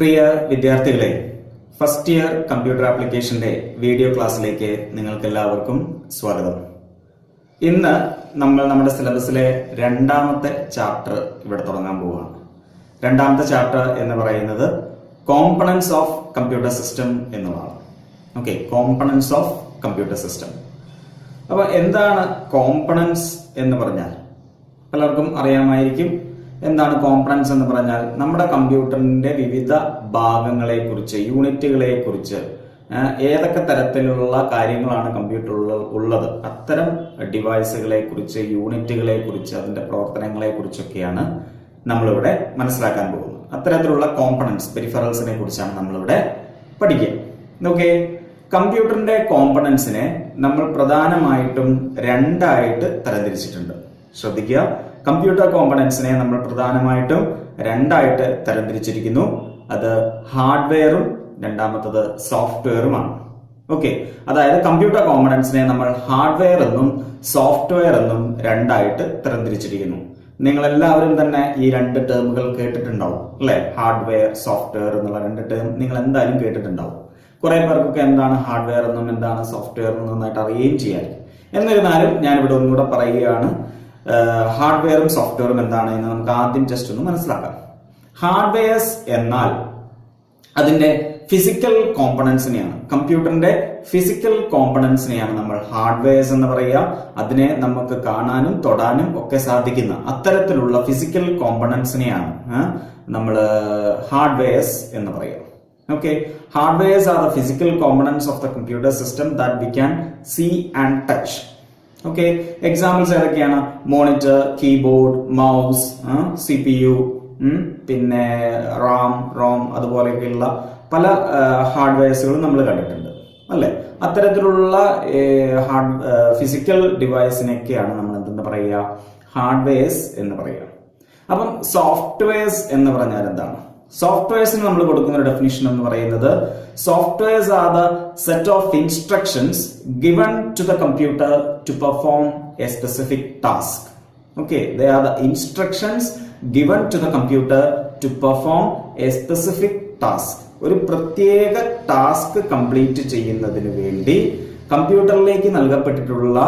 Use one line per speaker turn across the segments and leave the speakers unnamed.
പ്രിയ വിദ്യാർത്ഥികളെ, first year computer ആപ്ലിക്കേഷന്റെ video ക്ലാസ്സിലേക്ക് നിങ്ങൾക്ക് എല്ലാവർക്കും സ്വാഗതം. ഇന്ന് നമ്മൾ നമ്മുടെ സിലബസിലെ രണ്ടാമത്തെ ചാപ്റ്റർ ഇവിടെ തുടങ്ങാൻ പോവുകയാണ്. രണ്ടാമത്തെ ചാപ്റ്റർ എന്ന് പറയുന്നത് കോമ്പണൻസ് ഓഫ് കമ്പ്യൂട്ടർ സിസ്റ്റം എന്നുള്ളതാണ്. Okay, components of computer system. അപ്പൊ എന്താണ് കോമ്പണൻസ് എന്ന് പറഞ്ഞാൽ? പലർക്കും അറിയാമായിരിക്കും. എന്താണ് കോമ്പണൻസ് എന്ന് പറഞ്ഞാൽ? നമ്മുടെ കമ്പ്യൂട്ടറിന്റെ വിവിധ ഭാഗങ്ങളെ കുറിച്ച്, യൂണിറ്റുകളെ കുറിച്ച്, ഏതൊക്കെ തരത്തിലുള്ള കാര്യങ്ങളാണ് കമ്പ്യൂട്ടറിൽ ഉള്ളത്, അത്തരം ഡിവൈസുകളെ കുറിച്ച്, യൂണിറ്റുകളെ കുറിച്ച്, അതിന്റെ പ്രവർത്തനങ്ങളെ കുറിച്ചൊക്കെയാണ് നമ്മളിവിടെ മനസ്സിലാക്കാൻ പോകുന്നത്. അത്തരത്തിലുള്ള കോമ്പണൻസ്, പെരിഫറൽസിനെ കുറിച്ചാണ് നമ്മളിവിടെ പഠിക്കുക. ഓക്കെ, കമ്പ്യൂട്ടറിന്റെ കോമ്പണൻസിനെ നമ്മൾ പ്രധാനമായിട്ടും രണ്ടായിട്ട് തരംതിരിച്ചിട്ടുണ്ട്. ശ്രദ്ധിക്കുക, കമ്പ്യൂട്ടർ കോമ്പണൻസിനെ നമ്മൾ പ്രധാനമായിട്ടും രണ്ടായിട്ട് തരംതിരിച്ചിരിക്കുന്നു. അത് ഹാർഡ്വെയറും രണ്ടാമത്തത് സോഫ്റ്റ്വെയറുമാണ്. ഓക്കെ, അതായത് കമ്പ്യൂട്ടർ കോമ്പണൻസിനെ നമ്മൾ ഹാർഡ്വെയർ എന്നും സോഫ്റ്റ്വെയർ എന്നും രണ്ടായിട്ട് തരംതിരിച്ചിരിക്കുന്നു. നിങ്ങൾ എല്ലാവരും തന്നെ ഈ രണ്ട് ടേമുകൾ കേട്ടിട്ടുണ്ടാവും അല്ലെ? ഹാർഡ്വെയർ, സോഫ്റ്റ്വെയർ എന്നുള്ള രണ്ട് ടേം നിങ്ങൾ എന്തായാലും കേട്ടിട്ടുണ്ടാവും. കുറെ പേർക്കൊക്കെ എന്താണ് ഹാർഡ്വെയർ എന്നും എന്താണ് സോഫ്റ്റ്വെയർ എന്നും നന്നായിട്ട് അറിയുകയും ചെയ്യാൻ. എന്നിരുന്നാലും ഞാനിവിടെ ഒന്നുകൂടെ പറയുകയാണ്, ഹാർഡ്വെയറും സോഫ്റ്റ്വെയറും എന്താണ് എന്ന് നമുക്ക് ആദ്യം ജസ്റ്റ് ഒന്ന് മനസ്സിലാക്കാം. ഹാർഡ്വെയർസ് എന്നാൽ അതിന്റെ ഫിസിക്കൽ കോമ്പണൻസിനെയാണ്, കമ്പ്യൂട്ടറിന്റെ ഫിസിക്കൽ കോമ്പണൻസിനെയാണ് നമ്മൾ ഹാർഡ്വെയർസ് എന്ന് പറയുക. അതിനെ നമുക്ക് കാണാനും തൊടാനും ഒക്കെ സാധിക്കുന്ന അത്തരത്തിലുള്ള ഫിസിക്കൽ കോമ്പണൻസിനെയാണ് നമ്മൾ ഹാർഡ്വെയർസ് എന്ന് പറയുക. Okay, hardwares are the physical components of the computer system that we can see and touch. Okay, examples ഏതൊക്കെയാണ്? മോണിറ്റർ, കീബോർഡ്, മൗസ്, CPU, പിന്നെ റോം അതുപോലെയൊക്കെയുള്ള പല ഹാർഡ്വെയർസുകളും നമ്മൾ കണ്ടിട്ടുണ്ട് അല്ലെ? അത്തരത്തിലുള്ള ഫിസിക്കൽ ഡിവൈസിനൊക്കെയാണ് നമ്മൾ എന്തെന്ന് പറയുക? ഹാർഡ്വെയർസ് എന്ന് പറയുക. അപ്പം സോഫ്റ്റ്വെയർസ് എന്ന് പറഞ്ഞാൽ എന്താണ്? സോഫ്റ്റ്വെയർസിന് നമ്മൾ കൊടുക്കുന്ന ഒരു ഡെഫിനിഷൻ എന്ന് പറയുന്നത്, softwares are the set of instructions given to the computer to perform a specific task. Okay, they are the instructions given to the computer to perform a specific task. ഒരു പ്രത്യേക ടാസ്ക് കംപ്ലീറ്റ് ചെയ്യുന്നതിന് വേണ്ടി കമ്പ്യൂട്ടറിലേക്ക് നൽകപ്പെട്ടിട്ടുള്ള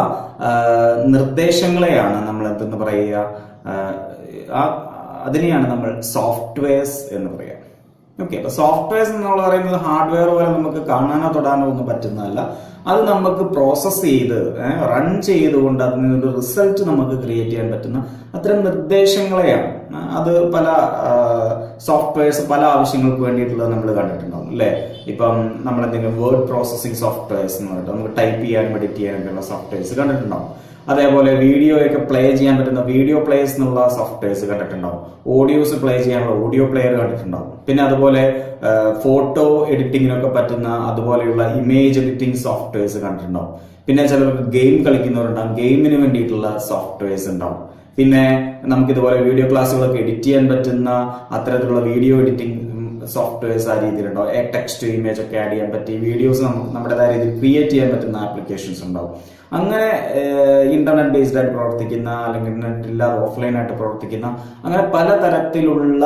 നിർദ്ദേശങ്ങളെയാണ് നമ്മൾ എന്തെന്ന് പറയുക? അതിനെയാണ് നമ്മൾ സോഫ്റ്റ്വെയർസ് എന്ന് പറയുക. ഓക്കെ, അപ്പൊ സോഫ്റ്റ്വെയർസ് എന്നുള്ള പറയുന്നത് ഹാർഡ്വെയർ പോലെ നമുക്ക് കാണാനോ തൊടാനോ ഒന്നും പറ്റുന്നതല്ല. അത് നമുക്ക് പ്രോസസ് ചെയ്ത് റൺ ചെയ്തുകൊണ്ട് അതിൽ നിന്നൊരു റിസൾട്ട് നമുക്ക് ക്രിയേറ്റ് ചെയ്യാൻ പറ്റുന്ന അത്തരം നിർദ്ദേശങ്ങളെയാണ്. അത് പല സോഫ്റ്റ്വെയർസ് പല ആവശ്യങ്ങൾക്ക് വേണ്ടിയിട്ടുള്ളത് നമ്മൾ കണ്ടിട്ടുണ്ടാവും അല്ലെ? ഇപ്പം നമ്മൾ എന്തെങ്കിലും വേർഡ് പ്രോസസിംഗ് സോഫ്റ്റ്വെയർസ് എന്ന് പറഞ്ഞിട്ട് നമുക്ക് ടൈപ്പ് ചെയ്യാനും എഡിറ്റ് ചെയ്യാനൊക്കെയുള്ള സോഫ്റ്റ്വെയർസ് കണ്ടിട്ടുണ്ടാവും. അതേപോലെ വീഡിയോ ഒക്കെ പ്ലേ ചെയ്യാൻ പറ്റുന്ന വീഡിയോ പ്ലേയേഴ്സ് എന്നുള്ള സോഫ്റ്റ്വെയർസ് കണ്ടിട്ടുണ്ടാവും. ഓഡിയോസ് പ്ലേ ചെയ്യാനുള്ള ഓഡിയോ പ്ലെയർ കണ്ടിട്ടുണ്ടാവും. പിന്നെ അതുപോലെ ഫോട്ടോ എഡിറ്റിങ്ങിനൊക്കെ പറ്റുന്ന അതുപോലെയുള്ള ഇമേജ് എഡിറ്റിംഗ് സോഫ്റ്റ്വെയർസ് കണ്ടിട്ടുണ്ടാവും. പിന്നെ ചിലർക്ക് ഗെയിം കളിക്കുന്നവരുണ്ടാവും, ഗെയിമിന് വേണ്ടിയിട്ടുള്ള സോഫ്റ്റ്വെയർസ് ഉണ്ടാവും. പിന്നെ നമുക്ക് ഇതുപോലെ വീഡിയോ ക്ലാസ്സുകളൊക്കെ എഡിറ്റ് ചെയ്യാൻ പറ്റുന്ന അത്തരത്തിലുള്ള വീഡിയോ എഡിറ്റിംഗ് സോഫ്റ്റ്വെയർസ് ആ രീതിയിലുണ്ടാവും. ടെക്സ്റ്റ്, ഇമേജ് ഒക്കെ ആഡ് ചെയ്യാൻ പറ്റി വീഡിയോസ് നമുക്ക് നമ്മുടേതായ രീതിയിൽ ക്രിയേറ്റ് ചെയ്യാൻ പറ്റുന്ന ആപ്ലിക്കേഷൻസ് ഉണ്ടാവും. അങ്ങനെ ഇന്റർനെറ്റ് ബേസ്ഡ് ആയിട്ട് പ്രവർത്തിക്കുന്ന, അല്ലെങ്കിൽ ഇന്റർനെറ്റ് ഇല്ലാതെ ഓഫ്ലൈൻ ആയിട്ട് പ്രവർത്തിക്കുന്ന, അങ്ങനെ പലതരത്തിലുള്ള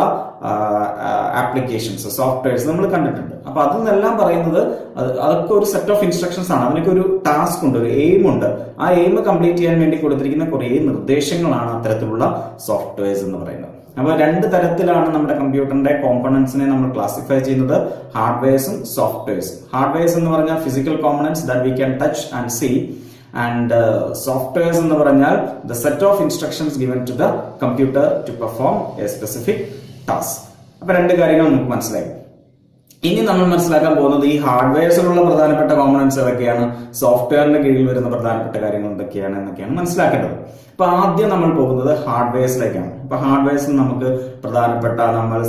ആപ്ലിക്കേഷൻസ്, സോഫ്റ്റ്വെയർസ് നമ്മൾ കണ്ടിട്ടുണ്ട്. അപ്പൊ അതെന്നെല്ലാം പറയുന്നത് അതൊക്കെ ഒരു സെറ്റ് ഓഫ് ഇൻസ്ട്രക്ഷൻസ് ആണ്. അതിനൊക്കെ ഒരു ടാസ്ക് ഉണ്ട്, ഒരു എയിം ഉണ്ട്. ആ എയിം കംപ്ലീറ്റ് ചെയ്യാൻ വേണ്ടി കൊടുത്തിരിക്കുന്ന കുറെ നിർദ്ദേശങ്ങളാണ് അത്തരത്തിലുള്ള സോഫ്റ്റ്വെയർസ് എന്ന് പറയുന്നത്. അപ്പൊ രണ്ട് തരത്തിലാണ് നമ്മുടെ കമ്പ്യൂട്ടറിന്റെ കോമ്പണൻസിനെ നമ്മൾ ക്ലാസിഫൈ ചെയ്യുന്നത്, ഹാർഡ്വെയർസും സോഫ്റ്റ്വെയർസും. ഹാർഡ്വെയർസ് എന്ന് പറഞ്ഞാൽ physical components that we can touch and see, and softwares എന്ന് പറഞ്ഞാൽ the set of instructions given to the computer to perform a specific task. അപ്പൊ രണ്ട് കാര്യങ്ങൾ നമുക്ക് മനസ്സിലായി. ഇനി നമ്മൾ മനസ്സിലാക്കാൻ പോകുന്നത് ഈ ഹാർഡ്വെയർസിലുള്ള പ്രധാനപ്പെട്ട കോമ്പണൻസ് ഏതൊക്കെയാണ്, സോഫ്റ്റ്വെയറിന്റെ കീഴിൽ വരുന്ന പ്രധാനപ്പെട്ട കാര്യങ്ങൾ എന്തൊക്കെയാണ് എന്നൊക്കെയാണ് മനസ്സിലാക്കേണ്ടത്. അപ്പൊ ആദ്യം നമ്മൾ പോകുന്നത് ഹാർഡ്വെയർസിലേക്കാണ്. അപ്പൊ ഹാർഡ്വെയർസിൽ നമുക്ക് പ്രധാനപ്പെട്ട, നമ്മൾ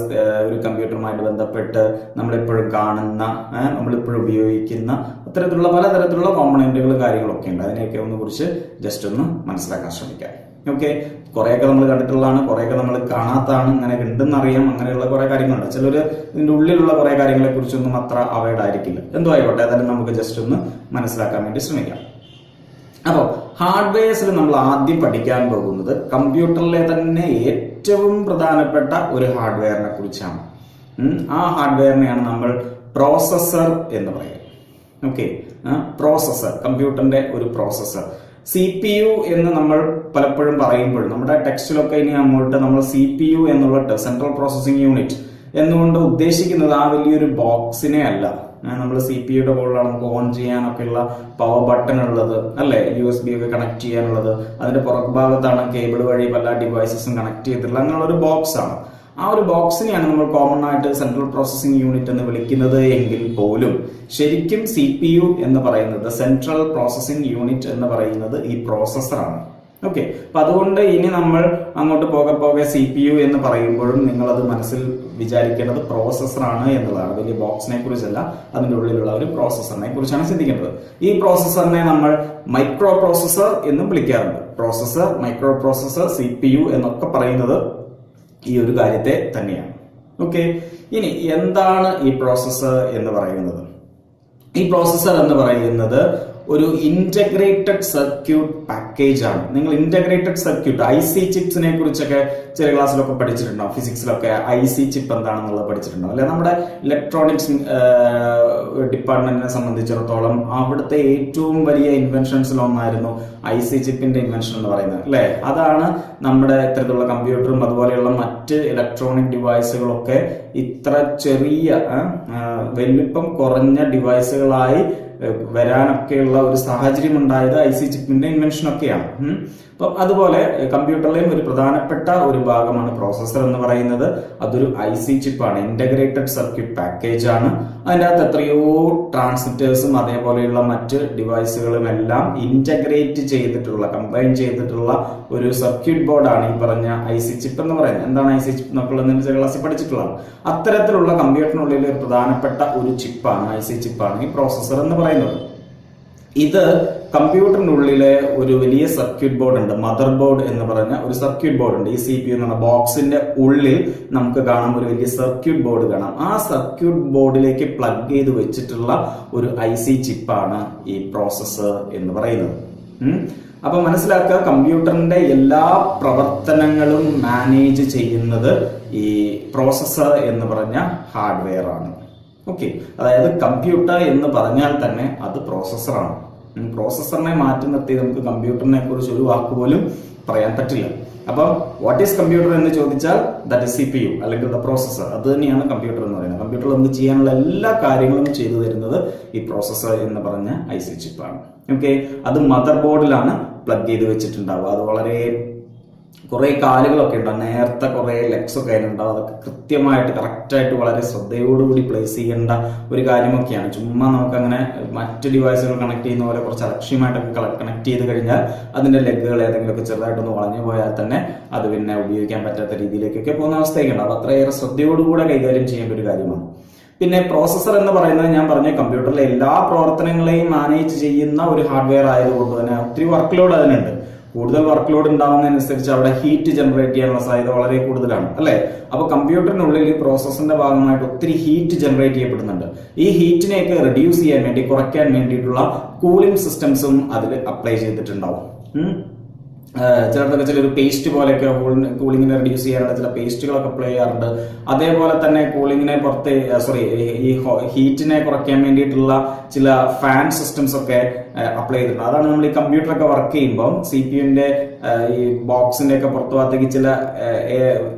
ഒരു കമ്പ്യൂട്ടറുമായിട്ട് ബന്ധപ്പെട്ട് നമ്മളിപ്പോഴും കാണുന്ന, നമ്മളിപ്പോഴും ഉപയോഗിക്കുന്ന അത്തരത്തിലുള്ള പലതരത്തിലുള്ള കോമ്പണന്റുകളും കാര്യങ്ങളൊക്കെ ഉണ്ട്. അതിനെയൊക്കെ ഒന്ന് കുറിച്ച് ജസ്റ്റ് ഒന്ന് മനസ്സിലാക്കാൻ ശ്രമിക്കാം. ഓക്കെ, കുറെയൊക്കെ നമ്മൾ കണ്ടിട്ടുള്ളതാണ്, കുറെയൊക്കെ നമ്മൾ കാണാത്തതാണ്, അങ്ങനെ ഉണ്ടെന്ന് അറിയാം, അങ്ങനെയുള്ള കുറെ കാര്യങ്ങളുണ്ട്. ചിലർ ഇതിന്റെ ഉള്ളിലുള്ള കുറെ കാര്യങ്ങളെ കുറിച്ചൊന്നും അത്ര അവയർഡ് ആയിരിക്കില്ല. എന്തോ ആയിക്കോട്ടെ, അതായത് നമുക്ക് ജസ്റ്റ് ഒന്ന് മനസ്സിലാക്കാൻ വേണ്ടി ശ്രമിക്കാം. അപ്പോൾ ഹാർഡ്വെയർസിൽ നമ്മൾ ആദ്യം പഠിക്കാൻ പോകുന്നത് കമ്പ്യൂട്ടറിലെ തന്നെ ഏറ്റവും പ്രധാനപ്പെട്ട ഒരു ഹാർഡ്വെയറിനെ കുറിച്ചാണ്. ആ ഹാർഡ്വെയറിനെയാണ് നമ്മൾ പ്രോസസർ എന്ന് പറയുക. ഓക്കെ, പ്രോസസർ, കമ്പ്യൂട്ടറിന്റെ ഒരു പ്രോസസർ. CPU എന്ന് നമ്മൾ പലപ്പോഴും പറയുമ്പോഴും നമ്മുടെ ടെക്സ്റ്റിലൊക്കെ ഇനി അങ്ങോട്ട് നമ്മൾ CPU എന്നുള്ള സെൻട്രൽ പ്രോസസിംഗ് യൂണിറ്റ് എന്നുകൊണ്ട് ഉദ്ദേശിക്കുന്നത് ആ വലിയൊരു ബോക്സിനെ അല്ല. നമ്മൾ CPU മുകളിലാണ് നമുക്ക് ഓൺ ചെയ്യാനൊക്കെ ഉള്ള പവർ ബട്ടൺ ഉള്ളത് അല്ലെ, USB ഒക്കെ കണക്ട് ചെയ്യാനുള്ളത്. അതിന്റെ പുറകുഭാഗത്താണ് കേബിൾ വഴി പല ഡിവൈസസും കണക്ട് ചെയ്തിട്ടുള്ള അങ്ങനെയുള്ള ഒരു ബോക്സ് ആണ്. ആ ഒരു ബോക്സിനെയാണ് നമ്മൾ കോമൺ ആയിട്ട് സെൻട്രൽ പ്രോസസിംഗ് യൂണിറ്റ് എന്ന് വിളിക്കുന്നത് എങ്കിൽ പോലും ശരിക്കും CPU എന്ന് പറയുന്നത്, സെൻട്രൽ പ്രോസസിംഗ് യൂണിറ്റ് എന്ന് പറയുന്നത് ഈ പ്രോസസറാണ്. ഓക്കെ, അപ്പൊ അതുകൊണ്ട് ഇനി നമ്മൾ അങ്ങോട്ട് പോകെ CPU എന്ന് പറയുമ്പോഴും നിങ്ങൾ അത് മനസ്സിൽ വിചാരിക്കേണ്ടത് പ്രോസസറാണ് എന്നുള്ളതാണ്. വലിയ ബോക്സിനെ കുറിച്ചല്ല, അതിന്റെ ഉള്ളിലുള്ള ഒരു പ്രോസസറിനെ കുറിച്ചാണ് ചിന്തിക്കേണ്ടത്. ഈ പ്രോസസറിനെ നമ്മൾ മൈക്രോ പ്രോസസർ എന്നും വിളിക്കാറുണ്ട്. പ്രോസസർ, മൈക്രോ പ്രോസസർ, CPU എന്നൊക്കെ പറയുന്നത് ഈ ഒരു കാര്യത്തെ തന്നെയാണ്. ഓക്കെ, ഇനി എന്താണ് ഈ പ്രോസസർ എന്ന് പറയുന്നത്? ഈ പ്രോസസർ എന്ന് പറയുന്നത് ഒരു ഇന്റഗ്രേറ്റഡ് സർക്യൂട്ട് പാക്കേജ് ആണ്. നിങ്ങൾ ഇന്റഗ്രേറ്റഡ് സർക്യൂട്ട്, IC ചിപ്സിനെ കുറിച്ചൊക്കെ ചെറിയ ക്ലാസ്സിലൊക്കെ പഠിച്ചിട്ടുണ്ടോ? ഫിസിക്സിലൊക്കെ IC ചിപ്പ് എന്താണെന്നുള്ളത് പഠിച്ചിട്ടുണ്ടോ? അല്ലെ, നമ്മുടെ ഇലക്ട്രോണിക്സ് ഡിപ്പാർട്ട്മെന്റിനെ സംബന്ധിച്ചിടത്തോളം അവിടുത്തെ ഏറ്റവും വലിയ ഇൻവെൻഷൻസിൽ ഒന്നായിരുന്നു IC ചിപ്പിന്റെ ഇൻവെൻഷൻ എന്ന് പറയുന്നത് അല്ലെ. അതാണ് നമ്മുടെ ഇത്തരത്തിലുള്ള കമ്പ്യൂട്ടറും അതുപോലെയുള്ള മറ്റ് ഇലക്ട്രോണിക് ഡിവൈസുകളൊക്കെ ഇത്ര ചെറിയ വലിപ്പം കുറഞ്ഞ ഡിവൈസുകളായി വരാനൊക്കെയുള്ള ഒരു സാഹചര്യം ഉണ്ടായത് IC ചിപ്പിന്റെ ഇൻവെൻഷൻ ഒക്കെയാണ്. അപ്പം അതുപോലെ കമ്പ്യൂട്ടറിലെയും ഒരു പ്രധാനപ്പെട്ട ഒരു ഭാഗമാണ് പ്രോസസർ എന്ന് പറയുന്നത്. അതൊരു IC ചിപ്പാണ്, ഇന്റഗ്രേറ്റഡ് സർക്യൂട്ട് പാക്കേജ് ആണ്. അതിൻ്റെ അകത്ത് എത്രയോ ട്രാൻസിസ്റ്റേഴ്സും അതേപോലെയുള്ള മറ്റ് ഡിവൈസുകളും എല്ലാം ഇന്റഗ്രേറ്റ് ചെയ്തിട്ടുള്ള, കമ്പൈൻ ചെയ്തിട്ടുള്ള ഒരു സർക്യൂട്ട് ബോർഡാണ് ഈ പറഞ്ഞ IC ചിപ്പ് എന്ന് പറയുന്നത്. എന്താണ് IC ചിപ്പ് എന്നൊക്കെ ക്ലാസ്സിൽ പഠിച്ചിട്ടുള്ളതാണ്. അത്തരത്തിലുള്ള കമ്പ്യൂട്ടറിനുള്ളിൽ ഒരു പ്രധാനപ്പെട്ട ഒരു ചിപ്പാണ്, IC ചിപ്പാണ് ഈ പ്രോസസർ എന്ന് പറയുന്നത്. ഇത് കമ്പ്യൂട്ടറിനുള്ളിലെ ഒരു വലിയ സർക്യൂട്ട് ബോർഡ് ഉണ്ട്, മദർ ബോർഡ് എന്ന് പറഞ്ഞ ഒരു സർക്യൂട്ട് ബോർഡ് ഉണ്ട്. ഈ CPU എന്ന് പറഞ്ഞ ബോക്സിന്റെ ഉള്ളിൽ നമുക്ക് കാണാം ഒരു വലിയ സർക്യൂട്ട് ബോർഡ് കാണാം. ആ സർക്യൂട്ട് ബോർഡിലേക്ക് പ്ലഗ് ചെയ്ത് വെച്ചിട്ടുള്ള ഒരു IC ചിപ്പാണ് ഈ പ്രോസസർ എന്ന് പറയുന്നത്. അപ്പൊ മനസ്സിലാക്കുക, കമ്പ്യൂട്ടറിന്റെ എല്ലാ പ്രവർത്തനങ്ങളും മാനേജ് ചെയ്യുന്നത് ഈ പ്രോസസർ എന്ന് പറഞ്ഞ ഹാർഡ്വെയർ ആണ്. ഓക്കെ, അതായത് കമ്പ്യൂട്ടർ എന്ന് പറഞ്ഞാൽ തന്നെ അത് പ്രോസസറാണ്. പ്രോസസറിനെ മാറ്റി നിർത്തി നമുക്ക് കമ്പ്യൂട്ടറിനെ കുറിച്ച് ഒരു വാക്ക് പോലും പറയാൻ പറ്റില്ല. അപ്പം വാട്ട് ഈസ് കമ്പ്യൂട്ടർ എന്ന് ചോദിച്ചാൽ ദാറ്റ് ഇസ് CPU അല്ലെങ്കിൽ ദ പ്രോസസർ. അത് തന്നെയാണ് കമ്പ്യൂട്ടർ എന്ന് പറയുന്നത്. കമ്പ്യൂട്ടറിൽ നമുക്ക് ചെയ്യാനുള്ള എല്ലാ കാര്യങ്ങളും ചെയ്തു തരുന്നത് ഈ പ്രോസസർ എന്ന് പറഞ്ഞ IC ചിപ്പാണ്. ഓക്കെ, അത് മദർ ബോർഡിലാണ് പ്ലഗ് ചെയ്ത് വെച്ചിട്ടുണ്ടാവുക. അത് വളരെ കുറെ കാലുകളൊക്കെ ഉണ്ടാവും, നേരത്തെ കുറെ ലെഗ്സ് ഒക്കെ അതിനുണ്ടാവും. അതൊക്കെ കൃത്യമായിട്ട് കറക്റ്റായിട്ട് വളരെ ശ്രദ്ധയോടുകൂടി പ്ലേസ് ചെയ്യേണ്ട ഒരു കാര്യമൊക്കെയാണ്. ചുമ്മാ നമുക്കങ്ങനെ മറ്റ് ഡിവൈസുകൾ കണക്ട് ചെയ്യുന്ന പോലെ കുറച്ച് അലക്ഷ്യമായിട്ടൊക്കെ കണക്ട് ചെയ്ത് കഴിഞ്ഞാൽ അതിന്റെ ലെഗുകൾ ഏതെങ്കിലുമൊക്കെ ചെറുതായിട്ടൊന്ന് വളഞ്ഞു പോയാൽ തന്നെ അത് പിന്നെ ഉപയോഗിക്കാൻ പറ്റാത്ത രീതിയിലേക്കൊക്കെ പോകുന്ന അവസ്ഥയൊക്കെ ഉണ്ടാവും. അത്രയേറെ ശ്രദ്ധയോടുകൂടെ കൈകാര്യം ചെയ്യേണ്ട ഒരു കാര്യമാണ്. പിന്നെ പ്രോസസർ എന്ന് പറയുന്നത് ഞാൻ പറഞ്ഞ കമ്പ്യൂട്ടറിലെ എല്ലാ പ്രവർത്തനങ്ങളെയും മാനേജ് ചെയ്യുന്ന ഒരു ഹാർഡ്വെയർ ആയതുകൊണ്ട് തന്നെ ഒത്തിരി വർക്ക് ലോഡ് അതിനുണ്ട്. കൂടുതൽ വർക്ക് ലോഡ് ഉണ്ടാകുന്നതനുസരിച്ച് അവിടെ ഹീറ്റ് ജനറേറ്റ് ചെയ്യാനുള്ള സാധ്യത വളരെ കൂടുതലാണ് അല്ലെ. അപ്പൊ കമ്പ്യൂട്ടറിനുള്ളിൽ ഈ പ്രോസസറിന്റെ ഭാഗമായിട്ട് ഒത്തിരി ഹീറ്റ് ജനറേറ്റ് ചെയ്യപ്പെടുന്നുണ്ട്. ഈ ഹീറ്റിനെയൊക്കെ റെഡ്യൂസ് ചെയ്യാൻ വേണ്ടി, കുറയ്ക്കാൻ വേണ്ടിയിട്ടുള്ള കൂളിംഗ് സിസ്റ്റംസും അതിൽ അപ്ലൈ ചെയ്തിട്ടുണ്ടാവും. ചിലർക്ക് ചിലൊരു പേസ്റ്റ് പോലെയൊക്കെ കൂളിങ്ങിനെ റെഡ്യൂസ് ചെയ്യാനുള്ള ചില പേസ്റ്റുകളൊക്കെ അപ്ലൈ ചെയ്യാറുണ്ട്. അതേപോലെ തന്നെ കൂളിങ്ങിനെ ഈ ഹീറ്റിനെ കുറയ്ക്കാൻ വേണ്ടിയിട്ടുള്ള ചില ഫാൻ സിസ്റ്റംസ് ഒക്കെ അപ്ലൈ ചെയ്തിട്ടുണ്ട്. അതാണ് നമ്മൾ ഈ കമ്പ്യൂട്ടറൊക്കെ വർക്ക് ചെയ്യുമ്പോൾ CPU-ന്റെ ഈ ബോക്സിന്റെ ഒക്കെ പുറത്തു ഭാഗത്തേക്ക് ചില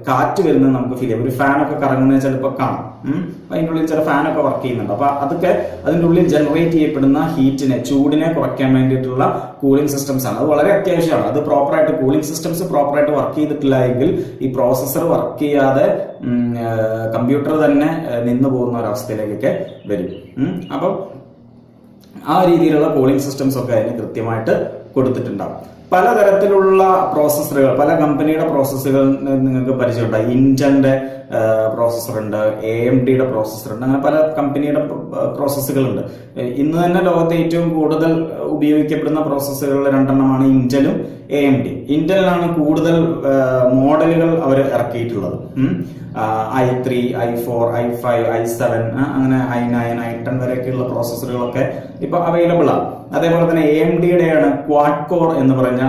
കാറ്റ് വരുന്നത് നമുക്ക് ഫീൽ ചെയ്യും. ഒരു ഫാനൊക്കെ കറങ്ങുന്നത് ചിലപ്പോൾ കാണാം. അതിൻ്റെ ഉള്ളിൽ ചില ഫാനൊക്കെ വർക്ക് ചെയ്യുന്നുണ്ട്. അപ്പൊ അതൊക്കെ അതിൻ്റെ ഉള്ളിൽ ജനറേറ്റ് ചെയ്യപ്പെടുന്ന ഹീറ്റിനെ, ചൂടിനെ കുറയ്ക്കാൻ വേണ്ടിയിട്ടുള്ള കൂളിംഗ് സിസ്റ്റംസ് ആണ്. അത് വളരെ അത്യാവശ്യമാണ്. അത് പ്രോപ്പറായിട്ട് കൂളിംഗ് സിസ്റ്റംസ് പ്രോപ്പറായിട്ട് വർക്ക് ചെയ്തിട്ടില്ല എങ്കിൽ ഈ പ്രോസസർ വർക്ക് ചെയ്യാതെ കമ്പ്യൂട്ടർ തന്നെ നിന്നു പോകുന്ന ഒരവസ്ഥയിലേക്കൊക്കെ വരും. അപ്പം ആ രീതിയിലുള്ള കൂളിംഗ് സിസ്റ്റംസ് ഒക്കെ അതിന് കൃത്യമായിട്ട് കൊടുത്തിട്ടുണ്ടാവും. പലതരത്തിലുള്ള പ്രോസസ്സറുകൾ, പല കമ്പനിയുടെ പ്രോസസ്സറുകൾ നിങ്ങൾക്ക് പരിചയമുണ്ടായി. ഇന്റലിന്റെ പ്രോസസ്സർ ഉണ്ട്, AMDയുടെ പ്രോസസ്സർ ഉണ്ട്, അങ്ങനെ പല കമ്പനിയുടെ പ്രോസസ്സുകളുണ്ട്. ഇന്ന് തന്നെ ലോകത്തെ ഏറ്റവും കൂടുതൽ ഉപയോഗിക്കപ്പെടുന്ന പ്രോസസ്സറുകളിൽ രണ്ടെണ്ണമാണ് ഇന്റലും AMD. ഇന്റലിനാണ് കൂടുതൽ മോഡലുകൾ അവർ ഇറക്കിയിട്ടുള്ളത്. i3, i4, i5, i7 അങ്ങനെ i9, i10 വരെയൊക്കെയുള്ള പ്രോസസ്സറുകളൊക്കെ ഇപ്പൊ അവൈലബിൾ ആണ്. അതേപോലെ തന്നെ AMDയുടെയാണ് ക്വാഡ് കോർ എന്ന് പറഞ്ഞ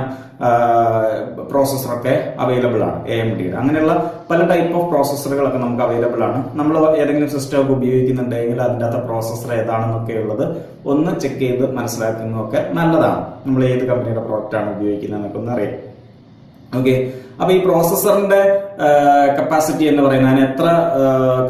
പ്രോസസ്സറൊക്കെ അവൈലബിൾ ആണ്. AMD അങ്ങനെയുള്ള പല ടൈപ്പ് ഓഫ് പ്രോസസ്സറുകളൊക്കെ നമുക്ക് അവൈലബിൾ ആണ്. നമ്മൾ ഏതെങ്കിലും സിസ്റ്റം ഒക്കെ ഉപയോഗിക്കുന്നുണ്ടെങ്കിൽ അതിൻ്റെ അകത്ത് പ്രോസസ്സർ ഏതാണെന്നൊക്കെ ഉള്ളത് ഒന്ന് ചെക്ക് ചെയ്ത് മനസ്സിലാക്കുന്നതൊക്കെ നല്ലതാണ്. നമ്മൾ ഏത് കമ്പനിയുടെ പ്രോഡക്റ്റ് ആണ് ഉപയോഗിക്കുന്നത് എന്നൊക്കെ ഒന്ന് അറിയാം. ഓക്കെ, അപ്പൊ ഈ പ്രോസസ്സറിന്റെ കപ്പാസിറ്റി എന്ന് പറയുന്നത് അതിന് എത്ര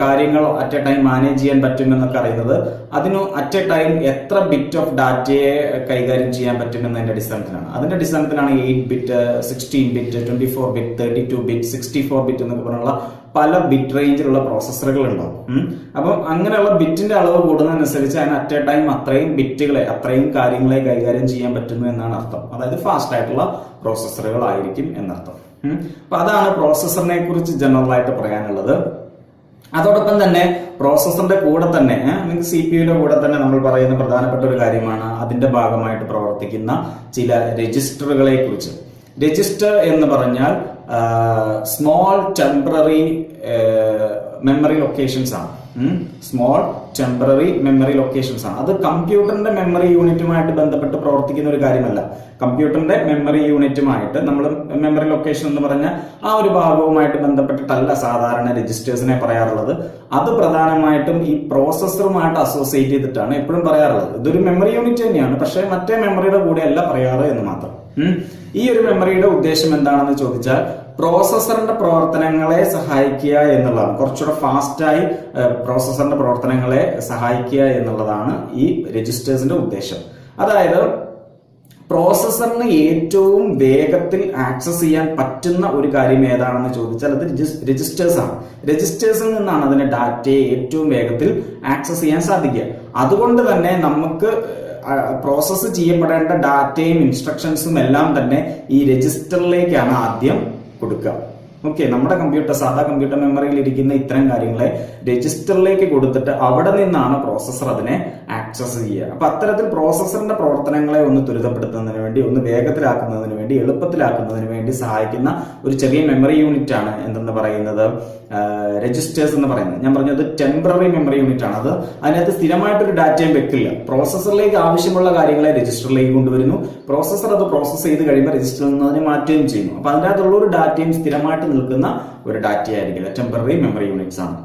കാര്യങ്ങൾ അറ്റ് എ ടൈം മാനേജ് ചെയ്യാൻ പറ്റും എന്നൊക്കെ അറിയുന്നത് അതിന് അറ്റ് എ ടൈം എത്ര ബിറ്റ് ഓഫ് ഡാറ്റയെ കൈകാര്യം ചെയ്യാൻ പറ്റുമെന്നതിന്റെ അടിസ്ഥാനത്തിലാണ്. അതിന്റെ അടിസ്ഥാനത്തിലാണ് 8 bit, 16 bit, 24 bit, 32 bit, 64 bit എന്നൊക്കെ പറഞ്ഞുള്ള പല ബിറ്റ് റേഞ്ചിലുള്ള പ്രോസസ്സറുകൾ ഉണ്ടാവും. അപ്പം അങ്ങനെയുള്ള ബിറ്റിന്റെ അളവ് കൂടുന്നതനുസരിച്ച് അതിന് അറ്റ് എ ടൈം അത്രയും ബിറ്റുകളെ, അത്രയും കാര്യങ്ങളെ കൈകാര്യം ചെയ്യാൻ പറ്റുന്നു എന്നാണ് അർത്ഥം. അതായത് ഫാസ്റ്റ് ആയിട്ടുള്ള പ്രോസസ്സറുകൾ ആയിരിക്കും എന്നർത്ഥം. അപ്പൊ അതാണ് പ്രോസസ്സറിനെ കുറിച്ച് ജനറൽ ആയിട്ട് പറയാനുള്ളത്. അതോടൊപ്പം തന്നെ പ്രോസസ്സറിന്റെ കൂടെ തന്നെ നിങ്ങൾക്ക് CPU കൂടെ തന്നെ നമ്മൾ പറയുന്ന പ്രധാനപ്പെട്ട ഒരു കാര്യമാണ് അതിന്റെ ഭാഗമായിട്ട് പ്രവർത്തിക്കുന്ന ചില രജിസ്റ്ററുകളെ കുറിച്ച്. രജിസ്റ്റർ എന്ന് പറഞ്ഞാൽ സ്മോൾ ടെമ്പററി മെമ്മറി ലൊക്കേഷൻസ് ആണ്. സ്മോൾ ടെമ്പററി മെമ്മറി ലൊക്കേഷൻസ് ആണ്. അത് കമ്പ്യൂട്ടറിന്റെ മെമ്മറി യൂണിറ്റുമായിട്ട് ബന്ധപ്പെട്ട് പ്രവർത്തിക്കുന്ന ഒരു കാര്യമല്ല. കമ്പ്യൂട്ടറിന്റെ മെമ്മറി യൂണിറ്റുമായിട്ട് നമ്മൾ മെമ്മറി ലൊക്കേഷൻ എന്ന് പറഞ്ഞ ആ ഒരു ഭാഗവുമായിട്ട് ബന്ധപ്പെട്ടിട്ടല്ല സാധാരണ രജിസ്റ്റേഴ്സിനെ പറയാറുള്ളത്. അത് പ്രധാനമായിട്ടും ഈ പ്രോസസ്സറുമായിട്ട് അസോസിയേറ്റ് ചെയ്തിട്ടാണ് എപ്പോഴും പറയാറുള്ളത്. ഇതൊരു മെമ്മറി യൂണിറ്റ് തന്നെയാണ്, പക്ഷേ മറ്റേ മെമ്മറിയുടെ കൂടെ അല്ല പറയാറ് എന്ന് മാത്രം. ഈ ഒരു മെമ്മറിയുടെ ഉദ്ദേശം എന്താണെന്ന് ചോദിച്ചാൽ പ്രോസസ്സറിന്റെ പ്രവർത്തനങ്ങളെ സഹായിക്കുക എന്നുള്ളതാണ്. കുറച്ചുകൂടെ ഫാസ്റ്റായി പ്രോസസ്സറിന്റെ പ്രവർത്തനങ്ങളെ സഹായിക്കുക എന്നുള്ളതാണ് ഈ രജിസ്റ്റേഴ്സിന്റെ ഉദ്ദേശം. അതായത് പ്രോസസ്സറിന് ഏറ്റവും വേഗത്തിൽ ആക്സസ് ചെയ്യാൻ പറ്റുന്ന ഒരു കാര്യം ഏതാണെന്ന് ചോദിച്ചാൽ അത് രജിസ്റ്റേഴ്സ് ആണ്. രജിസ്റ്റേഴ്സിൽ നിന്നാണ് അതിന്റെ ഡാറ്റയെ ഏറ്റവും വേഗത്തിൽ ആക്സസ് ചെയ്യാൻ സാധിക്കുക. അതുകൊണ്ട് തന്നെ നമുക്ക് പ്രോസസ്സ് ചെയ്യപ്പെടേണ്ട ഡാറ്റയും ഇൻസ്ട്രക്ഷൻസും എല്ലാം തന്നെ ഈ രജിസ്റ്ററിലേക്കാണ് ആദ്യം കൊടുക്കുക. ഓക്കെ, നമ്മുടെ സാധാ കമ്പ്യൂട്ടർ മെമ്മറിയിൽ ഇരിക്കുന്ന ഇത്തരം കാര്യങ്ങളെ രജിസ്റ്ററിലേക്ക് കൊടുത്തിട്ട് അവിടെ നിന്നാണ് പ്രോസസ്സർ അതിനെ ആക്സസ് ചെയ്യുക. അപ്പൊ അത്തരത്തിൽ പ്രോസസ്സറിന്റെ പ്രവർത്തനങ്ങളെ ഒന്ന് ത്വരിതപ്പെടുത്തുന്നതിന് വേണ്ടി, ഒന്ന് വേഗത്തിലാക്കുന്നതിന് വേണ്ടി, എളുപ്പത്തിലാക്കുന്നതിന് വേണ്ടി സഹായിക്കുന്ന ഒരു ചെറിയ മെമ്മറി യൂണിറ്റ് ആണ് എന്തെന്ന് പറയുന്നത് രജിസ്റ്റേഴ്സ് എന്ന് പറയുന്നത്. ഞാൻ പറഞ്ഞത് ടെമ്പററി മെമ്മറി യൂണിറ്റ് ആണ്. അത് അതിനകത്ത് സ്ഥിരമായിട്ടൊരു ഡാറ്റയും വെക്കില്ല. പ്രോസസ്സറിലേക്ക് ആവശ്യമുള്ള കാര്യങ്ങളെ രജിസ്റ്ററിലേക്ക് കൊണ്ടുവരുന്നു. പ്രോസസ്സർ അത് പ്രോസസ് ചെയ്ത് കഴിയുമ്പോൾ രജിസ്റ്ററിൽ നിന്ന് അതിനെ മാറ്റുകയും ചെയ്യുന്നു. അപ്പൊ അതിനകത്തുള്ള ഒരു ഡാറ്റയും സ്ഥിരമായിട്ട് നിൽക്കുന്ന ഒരു ഡാറ്റയായിരിക്കില്ല. ടെമ്പററി മെമ്മറി യൂണിറ്റ്സ് ആണ്.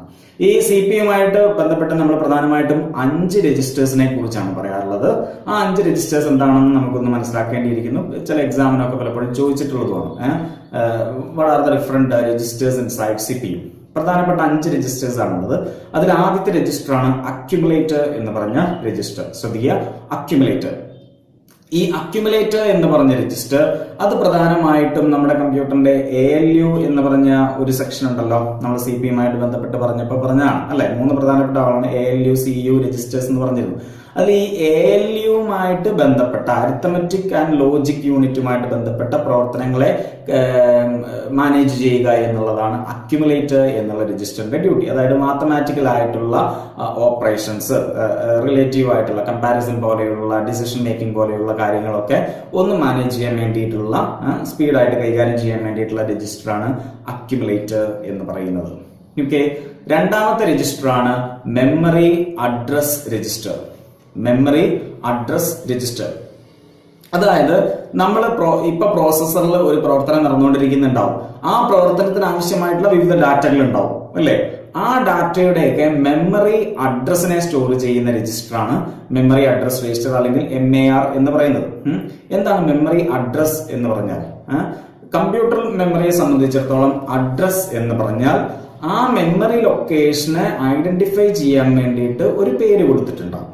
ഈ CPU-യുമായിട്ട് ബന്ധപ്പെട്ട് നമ്മൾ പ്രധാനമായിട്ടും 5 രജിസ്റ്റേഴ്സിനെ കുറിച്ചാണ് പറയാറുള്ളത്. ആ 5 രജിസ്റ്റേഴ്സ് എന്താണെന്ന് നമുക്കൊന്ന് മനസ്സിലാക്കേണ്ടിയിരിക്കുന്നു. ചില എക്സാമിനൊക്കെ പലപ്പോഴും ചോദിച്ചിട്ടുള്ളതുമാണ്. What are the different registers inside CPU? പ്രധാനപ്പെട്ട 5 രജിസ്റ്റേഴ്സ് ആണുള്ളത്. അതിൽ ആദ്യത്തെ രജിസ്റ്റർ ആണ് അക്യുമുലേറ്റർ എന്ന് പറഞ്ഞ രജിസ്റ്റർ. ശ്രദ്ധിക്കുക, അക്യുമുലേറ്റർ. ഈ അക്യുമുലേറ്റർ എന്ന് പറഞ്ഞ രജിസ്റ്റർ അത് പ്രധാനമായിട്ടും നമ്മുടെ കമ്പ്യൂട്ടറിന്റെ ALU എന്ന് പറഞ്ഞ ഒരു സെക്ഷൻ ഉണ്ടല്ലോ, നമ്മൾ CPU-യുമായിട്ട് ബന്ധപ്പെട്ട് പറഞ്ഞതാണ് അല്ലെ. 3 പ്രധാനപ്പെട്ട ആളാണ് ALU, CU, രജിസ്റ്റേഴ്സ് എന്ന് പറഞ്ഞിരുന്നു. അതിൽ ഈ ALU-യുമായിട്ട് ബന്ധപ്പെട്ട അരിത്തമെറ്റിക് ആൻഡ് ലോജിക് യൂണിറ്റുമായിട്ട് ബന്ധപ്പെട്ട പ്രവർത്തനങ്ങളെ മാനേജ് ചെയ്യുക എന്നുള്ളതാണ് അക്യുമുലേറ്റർ എന്നുള്ള രജിസ്റ്ററിന്റെ ഡ്യൂട്ടി. അതായത് മാത്തമാറ്റിക്കൽ ആയിട്ടുള്ള ഓപ്പറേഷൻസ്, റിലേറ്റീവ് ആയിട്ടുള്ള കമ്പാരിസൺ പോലെയുള്ള ഡിസിഷൻ മേക്കിംഗ് പോലെയുള്ള കാര്യങ്ങളൊക്കെ ഒന്ന് മാനേജ് ചെയ്യാൻ വേണ്ടിയിട്ടുള്ള സ്പീഡായിട്ട് കൈകാര്യം ചെയ്യാൻ വേണ്ടിയിട്ടുള്ള രജിസ്റ്ററാണ് അക്യുമുലേറ്റർ എന്ന് പറയുന്നത്. ഓക്കെ, രണ്ടാമത്തെ രജിസ്റ്റർ ആണ് memory address register. Memory address register അതായത് നമ്മൾ ഇപ്പൊ പ്രോസസ്സറിൽ ഒരു പ്രവർത്തനം നടന്നുകൊണ്ടിരിക്കുന്നുണ്ടാവും. ആ പ്രവർത്തനത്തിന് ആവശ്യമായിട്ടുള്ള വിവിധ ഡാറ്റകൾ ഉണ്ടാവും അല്ലെ. ആ ഡാറ്റയുടെയൊക്കെ മെമ്മറി അഡ്രസ്സിനെ സ്റ്റോർ ചെയ്യുന്ന രജിസ്റ്ററാണ് മെമ്മറി അഡ്രസ് രജിസ്റ്റർ അല്ലെങ്കിൽ MAR എന്ന് പറയുന്നത്. എന്താണ് മെമ്മറി അഡ്രസ് എന്ന് പറഞ്ഞാൽ? കമ്പ്യൂട്ടർ മെമ്മറിയെ സംബന്ധിച്ചിടത്തോളം അഡ്രസ് എന്ന് പറഞ്ഞാൽ ആ മെമ്മറി ലൊക്കേഷനെ ഐഡന്റിഫൈ ചെയ്യാൻ വേണ്ടിയിട്ട് ഒരു പേര് കൊടുത്തിട്ടുണ്ടാവും.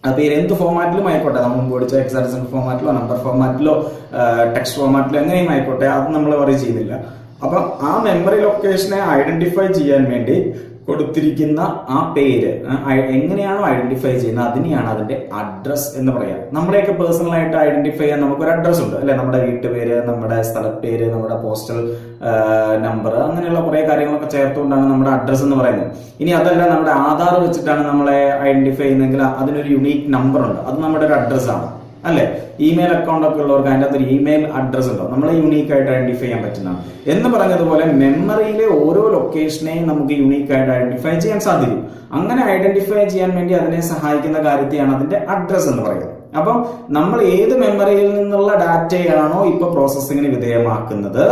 ആ പേര് എന്ത് ഫോമാറ്റിലും ആയിക്കോട്ടെ, നമ്മൾ മുമ്പ് പഠിച്ച ഹെക്സാഡെസിമൽ ഫോമാറ്റിലോ നമ്പർ ഫോമാറ്റിലോ ടെക്സ്റ്റ് ഫോമാറ്റിലോ എങ്ങനെയും ആയിക്കോട്ടെ, അത് നമ്മൾ വറി ചെയ്യുന്നില്ല. അപ്പൊ ആ മെമ്മറി ലൊക്കേഷനെ ഐഡന്റിഫൈ ചെയ്യാൻ വേണ്ടി കൊടുത്തിരിക്കുന്ന ആ പേര് എങ്ങനെയാണോ ഐഡന്റിഫൈ ചെയ്യുന്നത് അതിനെയാണ് അതിന്റെ അഡ്രസ് എന്ന് പറയാം. നമ്മുടെയൊക്കെ പേഴ്സണൽ ആയിട്ട് ഐഡന്റിഫൈ ചെയ്യാൻ നമുക്കൊരു അഡ്രസ് ഉണ്ട് അല്ലെ. നമ്മുടെ വീട്ടുപേര്, നമ്മുടെ സ്ഥലപ്പേര്, നമ്മുടെ പോസ്റ്റൽ നമ്പർ, അങ്ങനെയുള്ള കുറെ കാര്യങ്ങളൊക്കെ ചേർത്തുകൊണ്ടാണ് നമ്മുടെ അഡ്രസ് എന്ന് പറയുന്നത്. ഇനി അതല്ല, നമ്മുടെ ആധാർ വെച്ചിട്ടാണ് നമ്മളെ ഐഡന്റിഫൈ ചെയ്യുന്നതെങ്കിൽ അതിനൊരു യുണീക്ക് നമ്പർ ഉണ്ട്, അത് നമ്മുടെ ഒരു അഡ്രസ് ആണ് അല്ലെ. ഇമെയിൽ അക്കൗണ്ട് ഒക്കെ ഉള്ളവർക്ക് അതിൻ്റെ അകത്തൊരു ഇമെയിൽ അഡ്രസ് ഉണ്ടോ, നമ്മളെ യുണീക്ക് ആയിട്ട് ഐഡന്റിഫൈ ചെയ്യാൻ പറ്റുന്നതാണ്. എന്ന് പറഞ്ഞതുപോലെ മെമ്മറിയിലെ ഓരോ ലൊക്കേഷനെയും നമുക്ക് യുണീക്ക് ആയിട്ട് ഐഡന്റിഫൈ ചെയ്യാൻ സാധിക്കും. അങ്ങനെ ഐഡന്റിഫൈ ചെയ്യാൻ വേണ്ടി അതിനെ സഹായിക്കുന്ന കാര്യത്തെയാണ് അതിന്റെ അഡ്രസ് എന്ന് പറയുന്നത്. അപ്പം നമ്മൾ ഏത് മെമ്മറിയിൽ നിന്നുള്ള ഡാറ്റയാണോ ഇപ്പൊ പ്രോസസ്സിങ്ങിന് വിധേയമാക്കുന്നത്,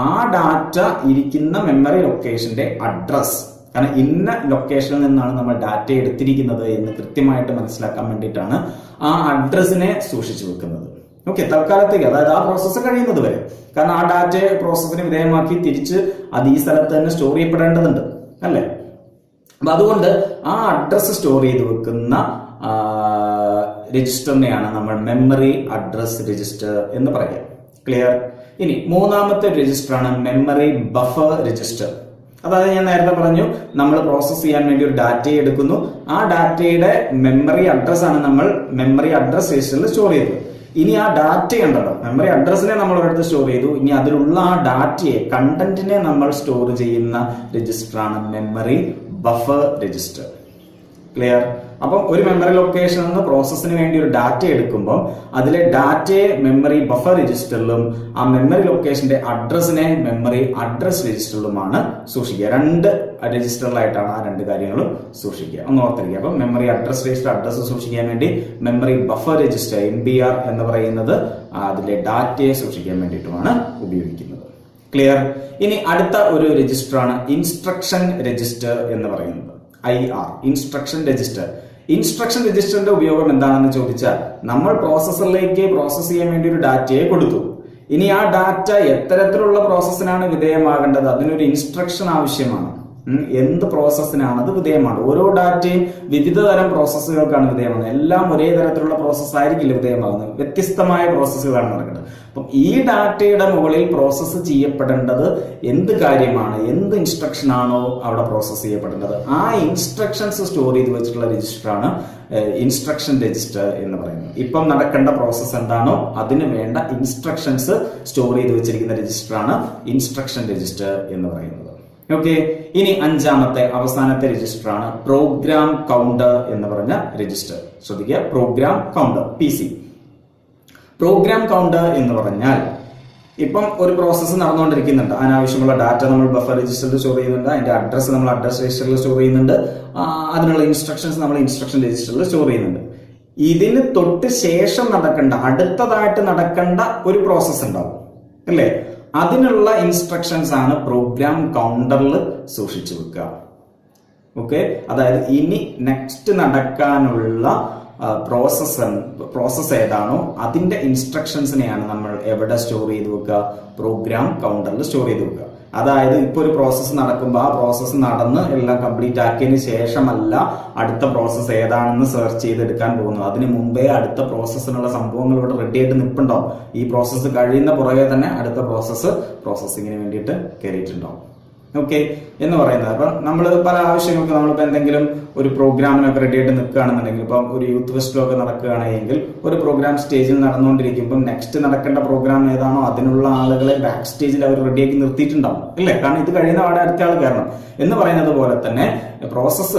ആ ഡാറ്റ ഇരിക്കുന്ന മെമ്മറി ലൊക്കേഷന്റെ അഡ്രസ്, കാരണം ഇന്ന ലൊക്കേഷനിൽ നിന്നാണ് നമ്മൾ ഡാറ്റ എടുത്തിരിക്കുന്നത് എന്ന് കൃത്യമായിട്ട് മനസ്സിലാക്കാൻ വേണ്ടിയിട്ടാണ് ആ അഡ്രസ്സിനെ സൂക്ഷിച്ചു വെക്കുന്നത്. ഓക്കെ, തൽക്കാലത്തേക്ക്, അതായത് ആ പ്രോസസ്സ് കഴിയുന്നത് വരെ. കാരണം ആ ഡാറ്റയെ പ്രോസസ്സിന് വിധേയമാക്കി തിരിച്ച് അത് ഈ സ്ഥലത്ത് തന്നെ സ്റ്റോർ ചെയ്യപ്പെടേണ്ടതുണ്ട്, അല്ലേ? അപ്പൊ അതുകൊണ്ട് ആ അഡ്രസ് സ്റ്റോർ ചെയ്ത് വെക്കുന്ന രജിസ്റ്ററിനെയാണ് നമ്മൾ മെമ്മറി അഡ്രസ് രജിസ്റ്റർ എന്ന് പറയുക. ക്ലിയർ? ഇനി മൂന്നാമത്തെ രജിസ്റ്ററാണ് മെമ്മറി ബഫർ രജിസ്റ്റർ. അതായത് ഞാൻ നേരത്തെ പറഞ്ഞു, നമ്മൾ പ്രോസസ് ചെയ്യാൻ വേണ്ടി ഒരു ഡാറ്റ എടുക്കുന്നു, ആ ഡാറ്റയുടെ മെമ്മറി അഡ്രസ് ആണ് നമ്മൾ മെമ്മറി അഡ്രസ് രജിസ്റ്ററിൽ സ്റ്റോർ ചെയ്തത്. ഇനി ആ ഡാറ്റ ഉണ്ടല്ലോ, മെമ്മറി അഡ്രസ്സിനെ നമ്മൾ ഒരിടത്ത് സ്റ്റോർ ചെയ്തു, ഇനി അതിലുള്ള ആ ഡാറ്റയെ, കണ്ടന്റിനെ നമ്മൾ സ്റ്റോർ ചെയ്യുന്ന രജിസ്റ്ററാണ് മെമ്മറി ബഫർ രജിസ്റ്റർ. ക്ലിയർ? അപ്പം ഒരു മെമ്മറി ലൊക്കേഷനിൽ നിന്ന് പ്രോസസ്സിന് വേണ്ടി ഒരു ഡാറ്റ എടുക്കുമ്പോൾ അതിലെ ഡാറ്റയെ മെമ്മറി ബഫർ രജിസ്റ്ററിലും ആ മെമ്മറി ലൊക്കേഷന്റെ അഡ്രസ്സിനെ മെമ്മറി അഡ്രസ് രജിസ്റ്ററിലുമാണ് സൂക്ഷിക്കുക. രണ്ട് രജിസ്റ്ററിലായിട്ടാണ് ആ രണ്ട് കാര്യങ്ങളും സൂക്ഷിക്കുക. ഒന്ന് ഓർത്തിരിക്കുക. അപ്പം മെമ്മറി അഡ്രസ് രജിസ്റ്റർ അഡ്രസ് സൂക്ഷിക്കാൻ വേണ്ടി, മെമ്മറി ബഫർ രജിസ്റ്റർ MBR എന്ന് പറയുന്നത് അതിലെ ഡാറ്റയെ സൂക്ഷിക്കാൻ വേണ്ടിയിട്ടുമാണ് ഉപയോഗിക്കുന്നത്. ക്ലിയർ? ഇനി അടുത്ത ഒരു രജിസ്റ്ററാണ് ഇൻസ്ട്രക്ഷൻ രജിസ്റ്റർ എന്ന് പറയുന്നത്. IR, instruction register. ഇൻസ്ട്രക്ഷൻ രജിസ്റ്ററിന്റെ ഉപയോഗം എന്താണെന്ന് ചോദിച്ചാൽ, നമ്മൾ പ്രോസസ്സറിലേക്ക് പ്രോസസ് ചെയ്യാൻ വേണ്ടി ഒരു ഡാറ്റയെ കൊടുത്തു. ഇനി ആ ഡാറ്റ എത്തരത്തിലുള്ള പ്രോസസ്സിനാണ് വിധേയമാകേണ്ടത്, അതിനൊരു ഇൻസ്ട്രക്ഷൻ ആവശ്യമാണ്. എന്ത് പ്രോസസ്സിനാണ് അത് വിധേയമാണ്. ഓരോ ഡാറ്റയും വിവിധ തരം പ്രോസസ്സുകൾക്കാണ് വിധേയമാകുന്നത്. എല്ലാം ഒരേ തരത്തിലുള്ള പ്രോസസ്സ് ആയിരിക്കില്ല വിധേയമാകുന്നത്, വ്യത്യസ്തമായ പ്രോസസ്സുകളാണ് നടക്കുന്നത്. അപ്പം ഈ ഡാറ്റയുടെ മുകളിൽ പ്രോസസ്സ് ചെയ്യപ്പെടേണ്ടത് എന്ത് കാര്യമാണ്, എന്ത് ഇൻസ്ട്രക്ഷൻ ആണോ അവിടെ പ്രോസസ്സ് ചെയ്യപ്പെടേണ്ടത്, ആ ഇൻസ്ട്രക്ഷൻസ് സ്റ്റോർ ചെയ്ത് വെച്ചിട്ടുള്ള രജിസ്റ്ററാണ് ഇൻസ്ട്രക്ഷൻ രജിസ്റ്റർ എന്ന് പറയുന്നത്. ഇപ്പം നടക്കേണ്ട പ്രോസസ്സ് എന്താണോ അതിന് വേണ്ട ഇൻസ്ട്രക്ഷൻസ് സ്റ്റോർ ചെയ്ത് വെച്ചിരിക്കുന്ന രജിസ്റ്ററാണ് ഇൻസ്ട്രക്ഷൻ രജിസ്റ്റർ എന്ന് പറയുന്നത്. ഓക്കെ, ഇനി അഞ്ചാമത്തെ അവസാനത്തെ രജിസ്റ്ററാണ് പ്രോഗ്രാം കൗണ്ടർ എന്ന് പറഞ്ഞ രജിസ്റ്റർ. ശ്രദ്ധിക്കുക, program counter PC. Program counter എന്ന് പറഞ്ഞാൽ, ഇപ്പം ഒരു പ്രോസസ്സ് നടന്നുകൊണ്ടിരിക്കുന്നുണ്ട്, അതിനാവശ്യമുള്ള ഡാറ്റ നമ്മൾ ബഫർ രജിസ്റ്ററിൽ സ്റ്റോർ ചെയ്യുന്നുണ്ട്, അതിന്റെ അഡ്രസ്സ് നമ്മൾ അഡ്രസ് രജിസ്റ്ററിൽ സ്റ്റോർ ചെയ്യുന്നുണ്ട്, അതിനുള്ള ഇൻസ്ട്രക്ഷൻസ് നമ്മൾ ഇൻസ്ട്രക്ഷൻ രജിസ്റ്ററിൽ സ്റ്റോർ ചെയ്യുന്നുണ്ട്. ഇതിന് തൊട്ട് ശേഷം നടക്കേണ്ട, അടുത്തതായിട്ട് നടക്കേണ്ട ഒരു പ്രോസസ്സ് ഉണ്ടാവും, അല്ലേ? അതിനുള്ള ഇൻസ്ട്രക്ഷൻസ് ആണ് പ്രോഗ്രാം കൗണ്ടറിൽ സൂക്ഷിച്ചു വെക്കുക. ഓക്കെ, അതായത് ഇനി നെക്സ്റ്റ് നടക്കാനുള്ള പ്രോസസ് ഏതാണോ അതിന്റെ ഇൻസ്ട്രക്ഷൻസിനെയാണ് നമ്മൾ എവിടെ സ്റ്റോർ ചെയ്ത് വെക്കുക, പ്രോഗ്രാം കൗണ്ടറിൽ സ്റ്റോർ ചെയ്ത് വെക്കുക. അതായത് ഇപ്പൊ ഒരു പ്രോസസ്സ് നടക്കുമ്പോൾ ആ പ്രോസസ്സ് നടന്ന് എല്ലാം കംപ്ലീറ്റ് ആക്കിയതിന് ശേഷമല്ല അടുത്ത പ്രോസസ്സ് ഏതാണെന്ന് സെർച്ച് ചെയ്തെടുക്കാൻ പോകുന്നത്. അതിന് മുമ്പേ അടുത്ത പ്രോസസ്സിനുള്ള സംഭവങ്ങൾ ഇവിടെ റെഡി ആയിട്ട് നിൽപ്പുണ്ടാവും. ഈ പ്രോസസ്സ് കഴിയുന്ന പുറകെ തന്നെ അടുത്ത പ്രോസസ്സിങ്ങിന് വേണ്ടിയിട്ട് കയറിയിട്ടുണ്ടാവും. ഓക്കെ എന്ന് പറയുന്നത്. അപ്പൊ നമ്മൾ പല ആവശ്യങ്ങൾക്ക് നമ്മളിപ്പോ എന്തെങ്കിലും ഒരു പ്രോഗ്രാമിനൊക്കെ റെഡി ആയിട്ട് നിൽക്കുകയാണെന്നുണ്ടെങ്കിൽ, ഇപ്പം ഒരു യൂത്ത് ഫെസ്റ്റിവൽ ഒക്കെ നടക്കുകയാണെങ്കിൽ ഒരു പ്രോഗ്രാം സ്റ്റേജിൽ നടന്നുകൊണ്ടിരിക്കുമ്പോൾ നെക്സ്റ്റ് നടക്കേണ്ട പ്രോഗ്രാം ഏതാണോ അതിനുള്ള ആളുകളെ ബാക്ക് സ്റ്റേജിൽ അവർ റെഡിയാക്കി നിർത്തിയിട്ടുണ്ടാവും, അല്ലേ? കാരണം ഇത് കഴിയുന്ന അവിടെ അടുത്ത ആൾ കയറണം എന്ന് പറയുന്നത് പോലെ തന്നെ പ്രോസസ്സ്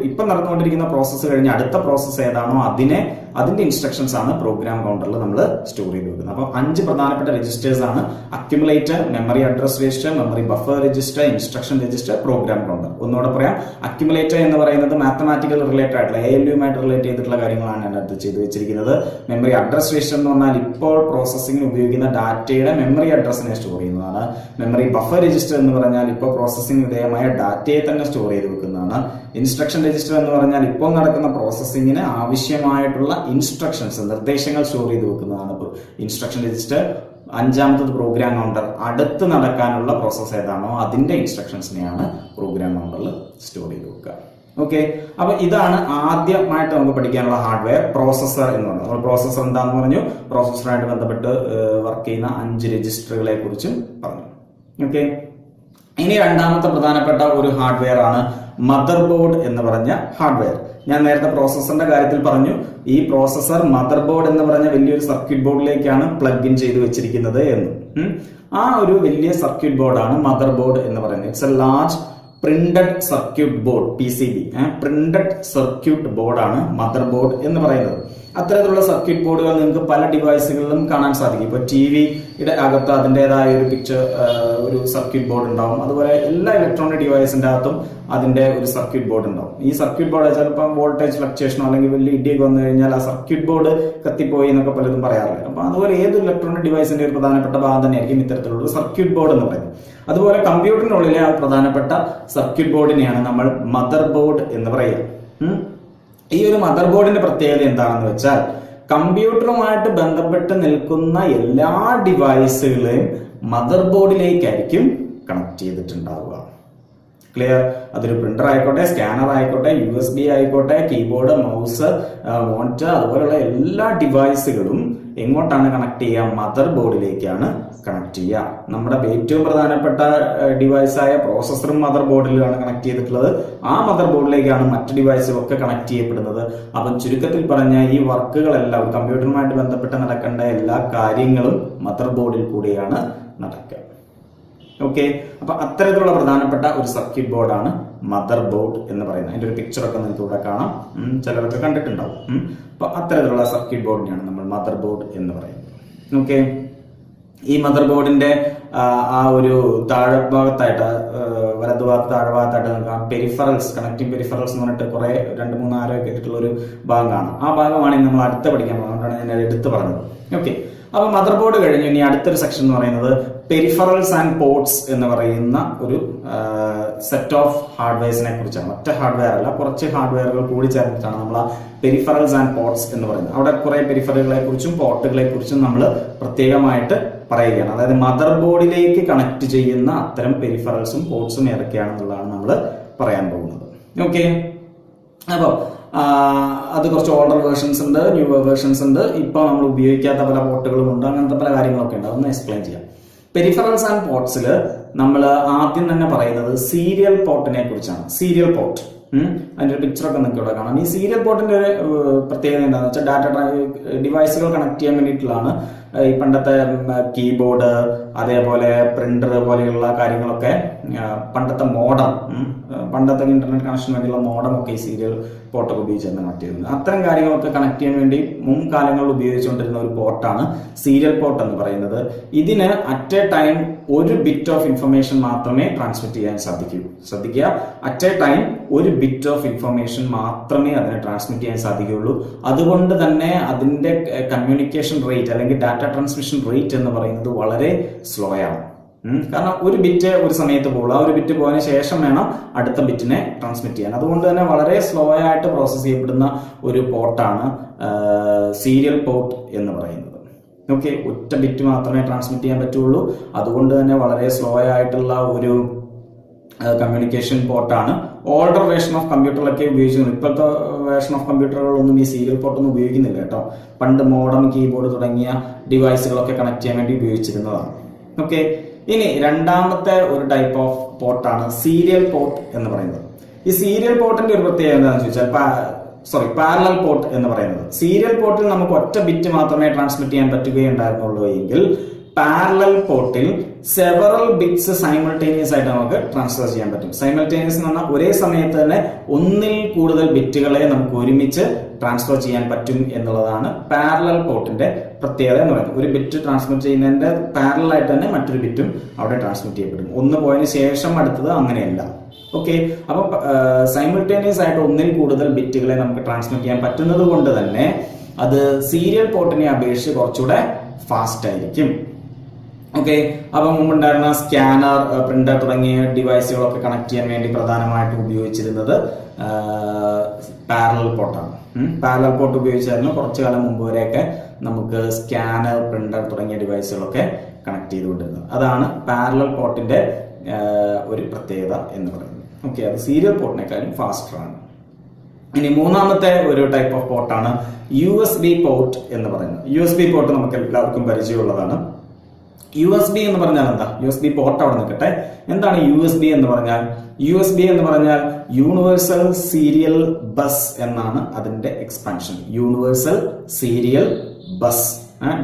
ഇപ്പം നടന്നുകൊണ്ടിരിക്കുന്ന പ്രോസസ്സ് കഴിഞ്ഞ് അടുത്ത പ്രോസസ്സ് ഏതാണോ അതിന്റെ ഇൻസ്ട്രക്ഷൻസ് ആണ് പ്രോഗ്രാം കൗണ്ടറിൽ നമ്മൾ സ്റ്റോർ ചെയ്ത് വെക്കുന്നത്. അപ്പം 5 പ്രധാനപ്പെട്ട രജിസ്റ്റേഴ്സ് ആണ്: accumulator, memory address register, memory buffer register, instruction register, program counter. ഒന്നുകൂടെ പറയാം, അക്യുമുലേറ്റർ എന്ന് പറയുന്നത് മാത്തമാറ്റിക്കൽ റിലേറ്റഡ് ആയിട്ടുള്ള ALU-യുമായിട്ട് റിലേറ്റ് ചെയ്തിട്ടുള്ള കാര്യങ്ങളാണ് അതിനകത്ത് ചെയ്തു വെച്ചിരിക്കുന്നത്. മെമ്മറി അഡ്രസ് രജിസ്റ്റർ എന്ന് പറഞ്ഞാൽ ഇപ്പോൾ പ്രോസസ്സിംഗിന് ഉപയോഗിക്കുന്ന ഡാറ്റയുടെ മെമ്മറി അഡ്രസ്സിനെ സ്റ്റോർ ചെയ്യുന്നതാണ്. മെമ്മറി ബഫർ രജിസ്റ്റർ എന്ന് പറഞ്ഞാൽ ഇപ്പോൾ പ്രോസസ്സിംഗ് വിധേയമായ ഡാറ്റയെ തന്നെ സ്റ്റോർ ചെയ്ത് വെക്കുന്നതാണ്. ഇൻസ്ട്രക്ഷൻ രജിസ്റ്റർ എന്ന് പറഞ്ഞാൽ ഇപ്പോൾ നടക്കുന്ന പ്രോസസ്സിംഗിന് ആവശ്യമായിട്ടുള്ള ഇൻസ്ട്രക്ഷൻസ്, നിർദ്ദേശങ്ങൾ സ്റ്റോർ ചെയ്ത് വെക്കുന്നതാണ് ഇൻസ്ട്രക്ഷൻ രജിസ്റ്റർ. അഞ്ചാമത്തത് പ്രോഗ്രാം കൗണ്ടർ, അടുത്ത് നടക്കാനുള്ള പ്രോസസ്സ് ഏതാണോ അതിന്റെ ഇൻസ്ട്രക്ഷൻസിനെയാണ് പ്രോഗ്രാം കൗണ്ടറിൽ സ്റ്റോർ ചെയ്ത് വെക്കുക. ഓക്കെ, അപ്പൊ ഇതാണ് ആദ്യമായിട്ട് നമുക്ക് പഠിക്കാനുള്ള ഹാർഡ്വെയർ, പ്രോസസർ എന്ന് പറയുന്നത്. നമ്മൾ പ്രോസസർ എന്താണെന്ന് പറഞ്ഞു, പ്രോസസറുമായിട്ട് ബന്ധപ്പെട്ട് വർക്ക് ചെയ്യുന്ന 5 രജിസ്റ്ററുകളെ കുറിച്ചും പറഞ്ഞു. ഓക്കെ, ഇനി രണ്ടാമത്തെ പ്രധാനപ്പെട്ട ഒരു ഹാർഡ്വെയർ ആണ് മദർ ബോർഡ് എന്ന് പറഞ്ഞ ഹാർഡ്വെയർ. ഞാൻ നേരത്തെ പ്രോസസറിന്റെ കാര്യത്തിൽ പറഞ്ഞു, ഈ പ്രോസസർ മദർ ബോർഡ് എന്ന് പറഞ്ഞ വലിയൊരു സർക്യൂട്ട് ബോർഡിലേക്കാണ് പ്ലഗ് ഇൻ ചെയ്ത് വെച്ചിരിക്കുന്നത് എന്ന്. ആ ഒരു വലിയ സർക്യൂട്ട് ബോർഡാണ് മദർ ബോർഡ് എന്ന് പറയുന്നത്. It's A large printed circuit board, PCB. Printed circuit ബോർഡാണ് മദർ ബോർഡ് എന്ന് പറയുന്നത്. അത്തരത്തിലുള്ള സർക്യൂട്ട് ബോർഡുകൾ നിങ്ങൾക്ക് പല ഡിവൈസുകളിലും കാണാൻ സാധിക്കും. ഇപ്പോൾ ടിവിയുടെ അകത്ത് അതിൻ്റെതായ ഒരു ഒരു സർക്യൂട്ട് ബോർഡ് ഉണ്ടാവും. അതുപോലെ എല്ലാ ഇലക്ട്രോണിക് ഡിവൈസിന്റെ അകത്തും അതിന്റെ ഒരു സർക്യൂട്ട് ബോർഡ് ഉണ്ടാവും. ഈ സർക്യൂട്ട് ബോർഡ് ചിലപ്പോൾ വോൾട്ടേജ് ഫ്ലക്ച്വേഷനോ അല്ലെങ്കിൽ വലിയ ഇടിയൊക്കെ വന്നു കഴിഞ്ഞാൽ ആ സർക്യൂട്ട് ബോർഡ് കത്തിപ്പോയി എന്നൊക്കെ പലതും പറയാറില്ല. അപ്പൊ അതുപോലെ ഏത് ഇലക്ട്രോണിക് ഡിവൈസിന്റെ ഒരു പ്രധാനപ്പെട്ട ഭാഗം തന്നെയായിരിക്കും ഇത്തരത്തിലുള്ള സർക്യൂട്ട് ബോർഡ് എന്ന് പറയുന്നത്. അതുപോലെ കമ്പ്യൂട്ടറിനുള്ളിലെ ആ പ്രധാനപ്പെട്ട സർക്യൂട്ട് ബോർഡിനെയാണ് നമ്മൾ മദർ ബോർഡ് എന്ന് പറയുക. ഈ ഒരു മദർ ബോർഡിന്റെ പ്രത്യേകത എന്താണെന്ന് വെച്ചാൽ കമ്പ്യൂട്ടറുമായിട്ട് ബന്ധപ്പെട്ട് നിൽക്കുന്ന എല്ലാ ഡിവൈസുകളെയും മദർ ബോർഡിലേക്കായിരിക്കും കണക്ട് ചെയ്തിട്ടുണ്ടാവുക. ക്ലിയർ? അതൊരു പ്രിന്റർ ആയിക്കോട്ടെ, സ്കാനർ ആയിക്കോട്ടെ, USB ആയിക്കോട്ടെ, കീബോർഡ്, മൗസ്, മോണിറ്റർ, അതുപോലുള്ള എല്ലാ ഡിവൈസുകളും എങ്ങോട്ടാണ് കണക്ട് ചെയ്യുക? മദർ ബോർഡിലേക്കാണ് കണക്ട് ചെയ്യുക. നമ്മുടെ ഏറ്റവും പ്രധാനപ്പെട്ട ഡിവൈസായ പ്രോസസ്സറും മദർ ബോർഡിലാണ് കണക്ട് ചെയ്തിട്ടുള്ളത്. ആ മദർ ബോർഡിലേക്കാണ് മറ്റ് ഡിവൈസുകളൊക്കെ കണക്ട് ചെയ്യപ്പെടുന്നത്. അപ്പം ചുരുക്കത്തിൽ പറഞ്ഞ ഈ വർക്കുകളെല്ലാം കമ്പ്യൂട്ടറുമായിട്ട് ബന്ധപ്പെട്ട് നടക്കേണ്ട എല്ലാ കാര്യങ്ങളും മദർ ബോർഡിൽ കൂടിയാണ് നടക്കുക. ഓക്കെ, അപ്പൊ അത്തരത്തിലുള്ള പ്രധാനപ്പെട്ട ഒരു സർക്യൂട്ട് ബോർഡാണ് മദർ ബോർഡ് എന്ന് പറയുന്നത്. അതിന്റെ ഒരു പിക്ചറൊക്കെ നിങ്ങൾക്ക് ഇവിടെ കാണാം, ചിലരൊക്കെ കണ്ടിട്ടുണ്ടാവും. അപ്പൊ അത്തരത്തിലുള്ള സർക്യൂട്ട് ബോർഡിനെയാണ് നമ്മൾ മദർ ബോർഡ് എന്ന് പറയുന്നത്. ഓക്കെ, ഈ മദർ ബോർഡിന്റെ ആ ഒരു താഴ്ഭാഗത്തായിട്ട്, വലതുഭാഗത്ത് താഴ്ഭാഗത്തായിട്ട് നമുക്ക് പെരിഫറൽസ്, കണക്റ്റിംഗ് പെരിഫറൽസ് എന്ന് പറഞ്ഞിട്ട് കുറെ 2, 3, 6 കേട്ടിട്ടുള്ള ഒരു ഭാഗം കാണാം. ആ ഭാഗമാണ് നമ്മൾ അടുത്ത പഠിക്കാൻ പോകുന്നത്. അതുകൊണ്ടാണ് ഞാൻ എടുത്തു പറഞ്ഞത്. ഓക്കെ, അപ്പൊ മദർ ബോർഡ് കഴിഞ്ഞു ഇനി അടുത്തൊരു സെക്ഷൻ എന്ന് പറയുന്നത് പെരിഫറൽസ് ആൻഡ് പോർട്സ് എന്ന് പറയുന്ന ഒരു സെറ്റ് ഓഫ് ഹാർഡ്വെയർസിനെ കുറിച്ചാണ്. ഒറ്റ ഹാർഡ്വെയർ അല്ല, കുറച്ച് ഹാർഡ്വെയറുകൾ കൂടി ചേർന്നിട്ടാണ് നമ്മൾ ആ പെരിഫറൽസ് ആൻഡ് പോർട്സ് എന്ന് പറയുന്നത്. അവിടെ കുറെ പെരിഫറലുകളെ കുറിച്ചും പോർട്ടുകളെ കുറിച്ചും നമ്മൾ പ്രത്യേകമായിട്ട് പറയുകയാണ്. അതായത് മദർ ബോർഡിലേക്ക് കണക്ട് ചെയ്യുന്ന അത്തരം പെരിഫറൽസും പോർട്സും ഏതൊക്കെയാണെന്നുള്ളതാണ് നമ്മൾ പറയാൻ പോകുന്നത്. ഓക്കെ, അപ്പൊ അത് കുറച്ച് ഓൾഡർ വേർഷൻസ് ഉണ്ട്, ന്യൂ വേർഷൻസ് ഉണ്ട്, ഇപ്പൊ നമ്മൾ ഉപയോഗിക്കാത്ത പല പോർട്ടുകളും ഉണ്ട്, അങ്ങനത്തെ പല കാര്യങ്ങളൊക്കെ ഉണ്ട്. അതൊന്ന് എക്സ്പ്ലെയിൻ ചെയ്യാം. പെരിഫറൽസ് ആൻഡ് പോർട്സിൽ നമ്മൾ ആദ്യം തന്നെ പറയുന്നത് സീരിയൽ പോർട്ടിനെ കുറിച്ചാണ്. സീരിയൽ പോർട്ട്, അതിന്റെ ഒരു പിക്ചറൊക്കെ നിങ്ങൾക്ക് ഇവിടെ കാണാം. ഈ സീരിയൽ പോർട്ടിന്റെ ഒരു പ്രത്യേകത എന്താണെന്ന് വെച്ചാൽ ഡാറ്റ ഡിവൈസുകൾ കണക്ട് ചെയ്യാൻ വേണ്ടിയിട്ടുള്ളതാണ്. ഈ പണ്ടത്തെ കീബോർഡ്, അതേപോലെ പ്രിന്റർ പോലെയുള്ള കാര്യങ്ങളൊക്കെ, പണ്ടത്തെ മോഡം, പണ്ടത്തെ ഇന്റർനെറ്റ് കണക്ഷന് വേണ്ടിയുള്ള മോഡം ഒക്കെ ഈ സീരിയൽ പോർട്ടൊക്കെ ഉപയോഗിച്ചാണ് കണക്ട് ചെയ്യുന്നത്. അത്തരം കാര്യങ്ങളൊക്കെ കണക്ട് ചെയ്യാൻ വേണ്ടി മുൻകാലങ്ങളിൽ ഉപയോഗിച്ചുകൊണ്ടിരുന്ന ഒരു പോർട്ടാണ് സീരിയൽ പോർട്ട് എന്ന് പറയുന്നത്. ഇതിന് അറ്റ് എ ടൈം ഒരു ബിറ്റ് ഓഫ് ഇൻഫർമേഷൻ മാത്രമേ ട്രാൻസ്മിറ്റ് ചെയ്യാൻ സാധിക്കൂ. ശ്രദ്ധിക്കുക, അറ്റ് എ ടൈം ഒരു ബിറ്റ് ഓഫ് ഇൻഫർമേഷൻ മാത്രമേ അതിനെ ട്രാൻസ്മിറ്റ് ചെയ്യാൻ സാധിക്കുകയുള്ളൂ. അതുകൊണ്ട് തന്നെ അതിന്റെ കമ്മ്യൂണിക്കേഷൻ റേറ്റ് അല്ലെങ്കിൽ ഡാറ്റ ട്രാൻസ്മിഷൻ റേറ്റ് എന്ന് പറയുന്നത് വളരെ സ്ലോ ആണ്. കാരണം ഒരു ബിറ്റ് ഒരു സമയത്ത് പോകുള്ളൂ. ആ ഒരു ബിറ്റ് പോയതിനു ശേഷം വേണം അടുത്ത ബിറ്റിനെ ട്രാൻസ്മിറ്റ് ചെയ്യാൻ. അതുകൊണ്ട് തന്നെ വളരെ സ്ലോ ആയിട്ട് പ്രോസസ് ചെയ്യപ്പെടുന്ന ഒരു പോർട്ടാണ് സീരിയൽ പോർട്ട് എന്ന് പറയുന്നത്. ഓക്കെ, ഒറ്റ ബിറ്റ് മാത്രമേ ട്രാൻസ്മിറ്റ് ചെയ്യാൻ പറ്റുള്ളൂ. അതുകൊണ്ട് തന്നെ വളരെ സ്ലോ ആയിട്ടുള്ള ഒരു കമ്മ്യൂണിക്കേഷൻ പോർട്ടാണ്. ഓൾഡർ വേർഷൻ ഓഫ് കമ്പ്യൂട്ടറിലൊക്കെ ഉപയോഗിച്ചിരുന്നു. ഇപ്പോഴത്തെ വേർഷൻ ഓഫ് കമ്പ്യൂട്ടറുകളൊന്നും ഈ സീരിയൽ പോർട്ടൊന്നും ഉപയോഗിക്കുന്നില്ല കേട്ടോ. പണ്ട് മോഡം, കീബോർഡ് തുടങ്ങിയ ഡിവൈസുകളൊക്കെ കണക്ട് ചെയ്യാൻ വേണ്ടി ഉപയോഗിച്ചിരുന്നതാണ്. ഓക്കെ, ഇനി രണ്ടാമത്തെ ഒരു ടൈപ്പ് ഓഫ് പോർട്ടാണ് സീരിയൽ പോർട്ട് എന്ന് പറയുന്നത്. ഈ സീരിയൽ പോർട്ടിന്റെ ഒരു പ്രത്യേകത എന്താണെന്ന് ചോദിച്ചാൽ പാരലൽ പോർട്ട് എന്ന് പറയുന്നത്. സീരിയൽ പോർട്ടിൽ നമുക്ക് ഒറ്റ ബിറ്റ് മാത്രമേ ട്രാൻസ്മിറ്റ് ചെയ്യാൻ പറ്റുകയുണ്ടായിരുന്നുള്ളൂ എങ്കിൽ പാരലൽ പോർട്ടിൽ സെവറൽ ബിറ്റ്സ് സൈമൾട്ടേനിയസ് ആയിട്ട് നമുക്ക് ട്രാൻസ്ഫർ ചെയ്യാൻ പറ്റും. സൈമൾട്ടേനിയസ് എന്ന് പറഞ്ഞാൽ ഒരേ സമയത്ത് തന്നെ ഒന്നിൽ കൂടുതൽ ബിറ്റുകളെ നമുക്ക് ഒരുമിച്ച് ട്രാൻസ്ഫർ ചെയ്യാൻ പറ്റും എന്നുള്ളതാണ് പാരലൽ പോർട്ടിന്റെ പ്രത്യേകത എന്ന് പറയുന്നത്. ഒരു ബിറ്റ് ട്രാൻസ്മിറ്റ് ചെയ്യുന്നതിന്റെ പാരലൽ ആയിട്ട് തന്നെ മറ്റൊരു ബിറ്റും അവിടെ ട്രാൻസ്മിറ്റ് ചെയ്യപ്പെടും. ഒന്ന് പോയതിനു ശേഷം അടുത്തത് അങ്ങനെയല്ല. ഓക്കെ, അപ്പൊ സൈമൾട്ടേനിയസ് ആയിട്ട് ഒന്നിൽ കൂടുതൽ ബിറ്റുകളെ നമുക്ക് ട്രാൻസ്മിറ്റ് ചെയ്യാൻ പറ്റുന്നത് കൊണ്ട് തന്നെ അത് സീരിയൽ പോർട്ടിനെ അപേക്ഷിച്ച് കുറച്ചുകൂടെ ഫാസ്റ്റ് ആയിരിക്കും. ഓക്കെ, അപ്പൊ മുമ്പുണ്ടായിരുന്ന സ്കാനർ, പ്രിന്റർ തുടങ്ങിയ ഡിവൈസുകളൊക്കെ കണക്ട് ചെയ്യാൻ വേണ്ടി പ്രധാനമായിട്ടും ഉപയോഗിച്ചിരുന്നത് പാരലൽ പോർട്ടാണ്. പാരലൽ പോർട്ട് ഉപയോഗിച്ചായിരുന്നു കുറച്ചു കാലം മുമ്പ് വരെയൊക്കെ നമുക്ക് സ്കാനർ, പ്രിന്റർ തുടങ്ങിയ ഡിവൈസുകളൊക്കെ കണക്ട് ചെയ്തുകൊണ്ടിരുന്നത്. അതാണ് പാരലൽ പോർട്ടിന്റെ ഒരു പ്രത്യേകത എന്ന് പറയുന്നത്. ഓക്കെ, അത് സീരിയൽ പോർട്ടിനേക്കാളും ഫാസ്റ്റർ ആണ്. ഇനി മൂന്നാമത്തെ ഒരു ടൈപ്പ് ഓഫ് പോർട്ടാണ് USB പോർട്ട് എന്ന് പറയുന്നത്. USB പോർട്ട് നമുക്ക് എല്ലാവർക്കും പരിചയമുള്ളതാണ്. USB എന്ന് പറഞ്ഞാൽ എന്താ? USB പോർട്ട് അവിടെ നിൽക്കട്ടെ. എന്താണ് USB എന്ന് പറഞ്ഞാൽ? USB എന്ന് പറഞ്ഞാൽ യൂണിവേഴ്സൽ സീരിയൽ ബസ് എന്നാണ് അതിന്റെ expansion. Universal serial bus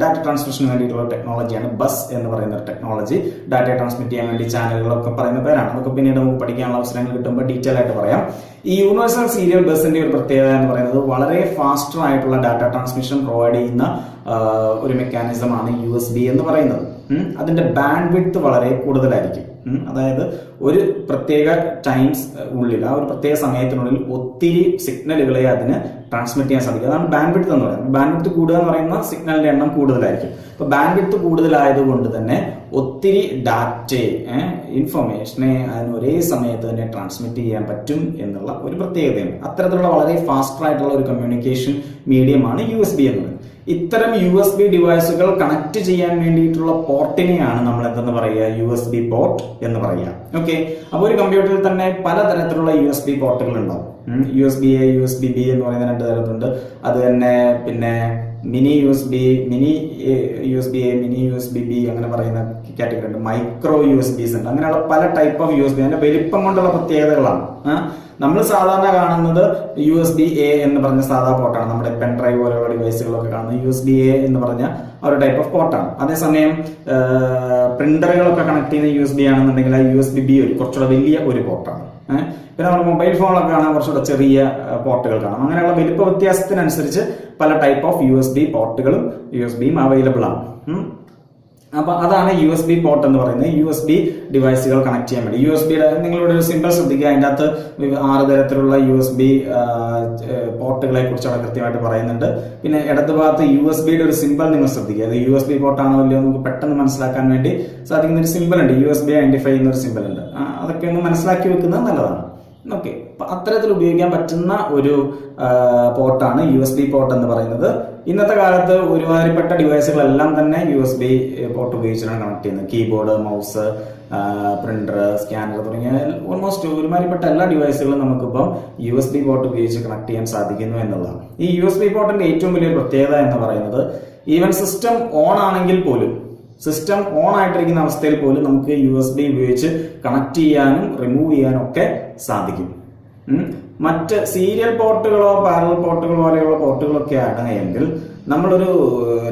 data ട്രാൻസ്മിഷന് വേണ്ടിയിട്ടുള്ള ടെക്നോളജിയാണ് ബസ് എന്ന് പറയുന്ന ഒരു ടെക്നോളജി. ഡാറ്റ ട്രാൻസ്മിറ്റ് ചെയ്യാൻ വേണ്ടി ചാനലുകളൊക്കെ പറയുന്ന പേരാണ്. അതൊക്കെ പിന്നീട് നമുക്ക് പഠിക്കാനുള്ള അവസരങ്ങൾ കിട്ടുമ്പോൾ ഡീറ്റെയിൽ ആയിട്ട് പറയാം. ഈ യൂണിവേഴ്സൽ സീരിയൽ ബസിന്റെ ഒരു പ്രത്യേകത എന്ന് പറയുന്നത് വളരെ ഫാസ്റ്റർ ആയിട്ടുള്ള ഡാറ്റ ട്രാൻസ്മിഷൻ പ്രൊവൈഡ് ചെയ്യുന്ന ഒരു മെക്കാനിസമാണ് USB എന്ന് പറയുന്നത്. അതിന്റെ ബാൻഡ് വിഡ്ത്ത് വളരെ കൂടുതലായിരിക്കും. അതായത് ഒരു പ്രത്യേക ടൈംസ് ഉള്ളിൽ, ആ ഒരു പ്രത്യേക സമയത്തിനുള്ളിൽ ഒത്തിരി സിഗ്നലുകളെ അതിന് ട്രാൻസ്മിറ്റ് ചെയ്യാൻ സാധിക്കും. അതാണ് ബാൻഡ് വിഡ്ത്ത് എന്ന് പറയുന്നത്. ബാൻഡ് വിഡ്ത്ത് കൂടുക എന്ന് പറയുന്ന സിഗ്നലിന്റെ എണ്ണം കൂടുതലായിരിക്കും. അപ്പൊ ബാൻഡ് വിഡ്ത്ത് കൂടുതലായതുകൊണ്ട് തന്നെ ഒത്തിരി ഡാറ്റയെ, ഇൻഫർമേഷനെ അതിന് ഒരേ സമയത്ത് തന്നെ ട്രാൻസ്മിറ്റ് ചെയ്യാൻ പറ്റും എന്നുള്ള ഒരു പ്രത്യേകതയാണ്. അത്തരത്തിലുള്ള വളരെ ഫാസ്റ്റർ ആയിട്ടുള്ള ഒരു കമ്മ്യൂണിക്കേഷൻ മീഡിയമാണ് USB എന്നത്. ഇത്തരം USB ഡിവൈസുകൾ കണക്ട് ചെയ്യാൻ വേണ്ടിയിട്ടുള്ള പോർട്ടിനെയാണ് നമ്മൾ എന്തെന്ന് പറയുക, USB പോർട്ട് എന്ന് പറയുക. ഓക്കെ, അപ്പോൾ ഒരു കമ്പ്യൂട്ടറിൽ തന്നെ പലതരത്തിലുള്ള USB പോർട്ടുകൾ ഉണ്ടാവും. USB-A, USB-B എന്ന് പറയുന്ന 2 തരത്തിലുണ്ട്. അത് തന്നെ പിന്നെ മിനി USB-A, മിനി USB-B അങ്ങനെ പറയുന്ന കാറ്റഗറി ഉണ്ട്. മൈക്രോ USBs ഉണ്ട്. അങ്ങനെയുള്ള പല ടൈപ്പ് ഓഫ് USB. അതിന്റെ വലിപ്പം കൊണ്ടുള്ള പ്രത്യേകതകളാണ്. നമ്മൾ സാധാരണ കാണുന്നത് USB-A എന്ന് പറഞ്ഞ സാധാ പോർട്ടാണ്. നമ്മുടെ പെൻ ഡ്രൈവ് പോലെയുള്ള ഡിവൈസുകളൊക്കെ കാണുന്നത് USB-A എന്ന് പറഞ്ഞ ഒരു ടൈപ്പ് ഓഫ് പോർട്ടാണ്. അതേസമയം പ്രിന്ററുകളൊക്കെ കണക്ട് ചെയ്യുന്ന USB ആണെന്നുണ്ടെങ്കിൽ ആ USB-B കുറച്ചുകൂടെ വലിയ ഒരു പോർട്ടാണ്. പിന്നെ നമ്മുടെ മൊബൈൽ ഫോണിലൊക്കെ കാണാൻ കുറച്ചുകൂടെ ചെറിയ പോർട്ടുകൾ കാണാം. അങ്ങനെയുള്ള വലിപ്പ വ്യത്യാസത്തിനനുസരിച്ച് പല ടൈപ്പ് ഓഫ് USB പോർട്ടുകളും USB-യും അവൈലബിൾ ആണ്. അപ്പൊ അതാണ് USB പോർട്ട് എന്ന് പറയുന്നത്. USB ഡിവൈസുകൾ കണക്ട് ചെയ്യാൻ വേണ്ടി USB-യുടെ നിങ്ങളിവിടെ ഒരു സിമ്പിൾ ശ്രദ്ധിക്കുക. അതിൻ്റെ അകത്ത് 6 തരത്തിലുള്ള USB പോർട്ടുകളെ കുറിച്ച് അവിടെ കൃത്യമായിട്ട് പറയുന്നുണ്ട്. പിന്നെ ഇടത് ഭാഗത്ത് USB-യുടെ ഒരു സിമ്പിൾ നിങ്ങൾ ശ്രദ്ധിക്കുക. അത് USB പോർട്ടാണോ അല്ലയോ നമുക്ക് പെട്ടെന്ന് മനസ്സിലാക്കാൻ വേണ്ടി സാധിക്കുന്ന ഒരു സിമ്പിൾ ഉണ്ട്. USB ഐഡന്റിഫൈ ചെയ്യുന്ന ഒരു സിമ്പിൾ ഉണ്ട്. അതൊക്കെ ഒന്ന് മനസ്സിലാക്കി വെക്കുന്നത് നല്ലതാണ്. ഓക്കെ, അപ്പൊ അത്തരത്തിൽ ഉപയോഗിക്കാൻ പറ്റുന്ന ഒരു പോർട്ടാണ് USB പോർട്ട് എന്ന് പറയുന്നത്. ഇന്നത്തെ കാലത്ത് ഒരുമാതിരിപ്പെട്ട ഡിവൈസുകളെല്ലാം തന്നെ USB പോർട്ട് ഉപയോഗിച്ചിട്ടാണ് കണക്ട് ചെയ്യുന്നത്. കീബോർഡ്, മൗസ്, പ്രിന്റർ, സ്കാനർ തുടങ്ങിയ ഓൾമോസ്റ്റ് ഒരുമാതിരിപ്പെട്ട എല്ലാ ഡിവൈസുകളും നമുക്കിപ്പം USB പോർട്ട് ഉപയോഗിച്ച് കണക്ട് ചെയ്യാൻ സാധിക്കുന്നു എന്നുള്ളതാണ്. ഈ USB പോർട്ടിന്റെ ഏറ്റവും വലിയൊരു പ്രത്യേകത എന്ന് പറയുന്നത് ഈവൻ സിസ്റ്റം ഓൺ ആണെങ്കിൽ പോലും, സിസ്റ്റം ഓൺ ആയിട്ടിരിക്കുന്ന അവസ്ഥയിൽ പോലും നമുക്ക് USB ഉപയോഗിച്ച് കണക്ട് ചെയ്യാനും റിമൂവ് ചെയ്യാനും ഒക്കെ സാധിക്കും. മറ്റ് സീരിയൽ പോർട്ടുകളോ പാരലൽ പോർട്ടുകളോ പോലെയുള്ള പോർട്ടുകളൊക്കെ ആണെങ്കിൽ നമ്മളൊരു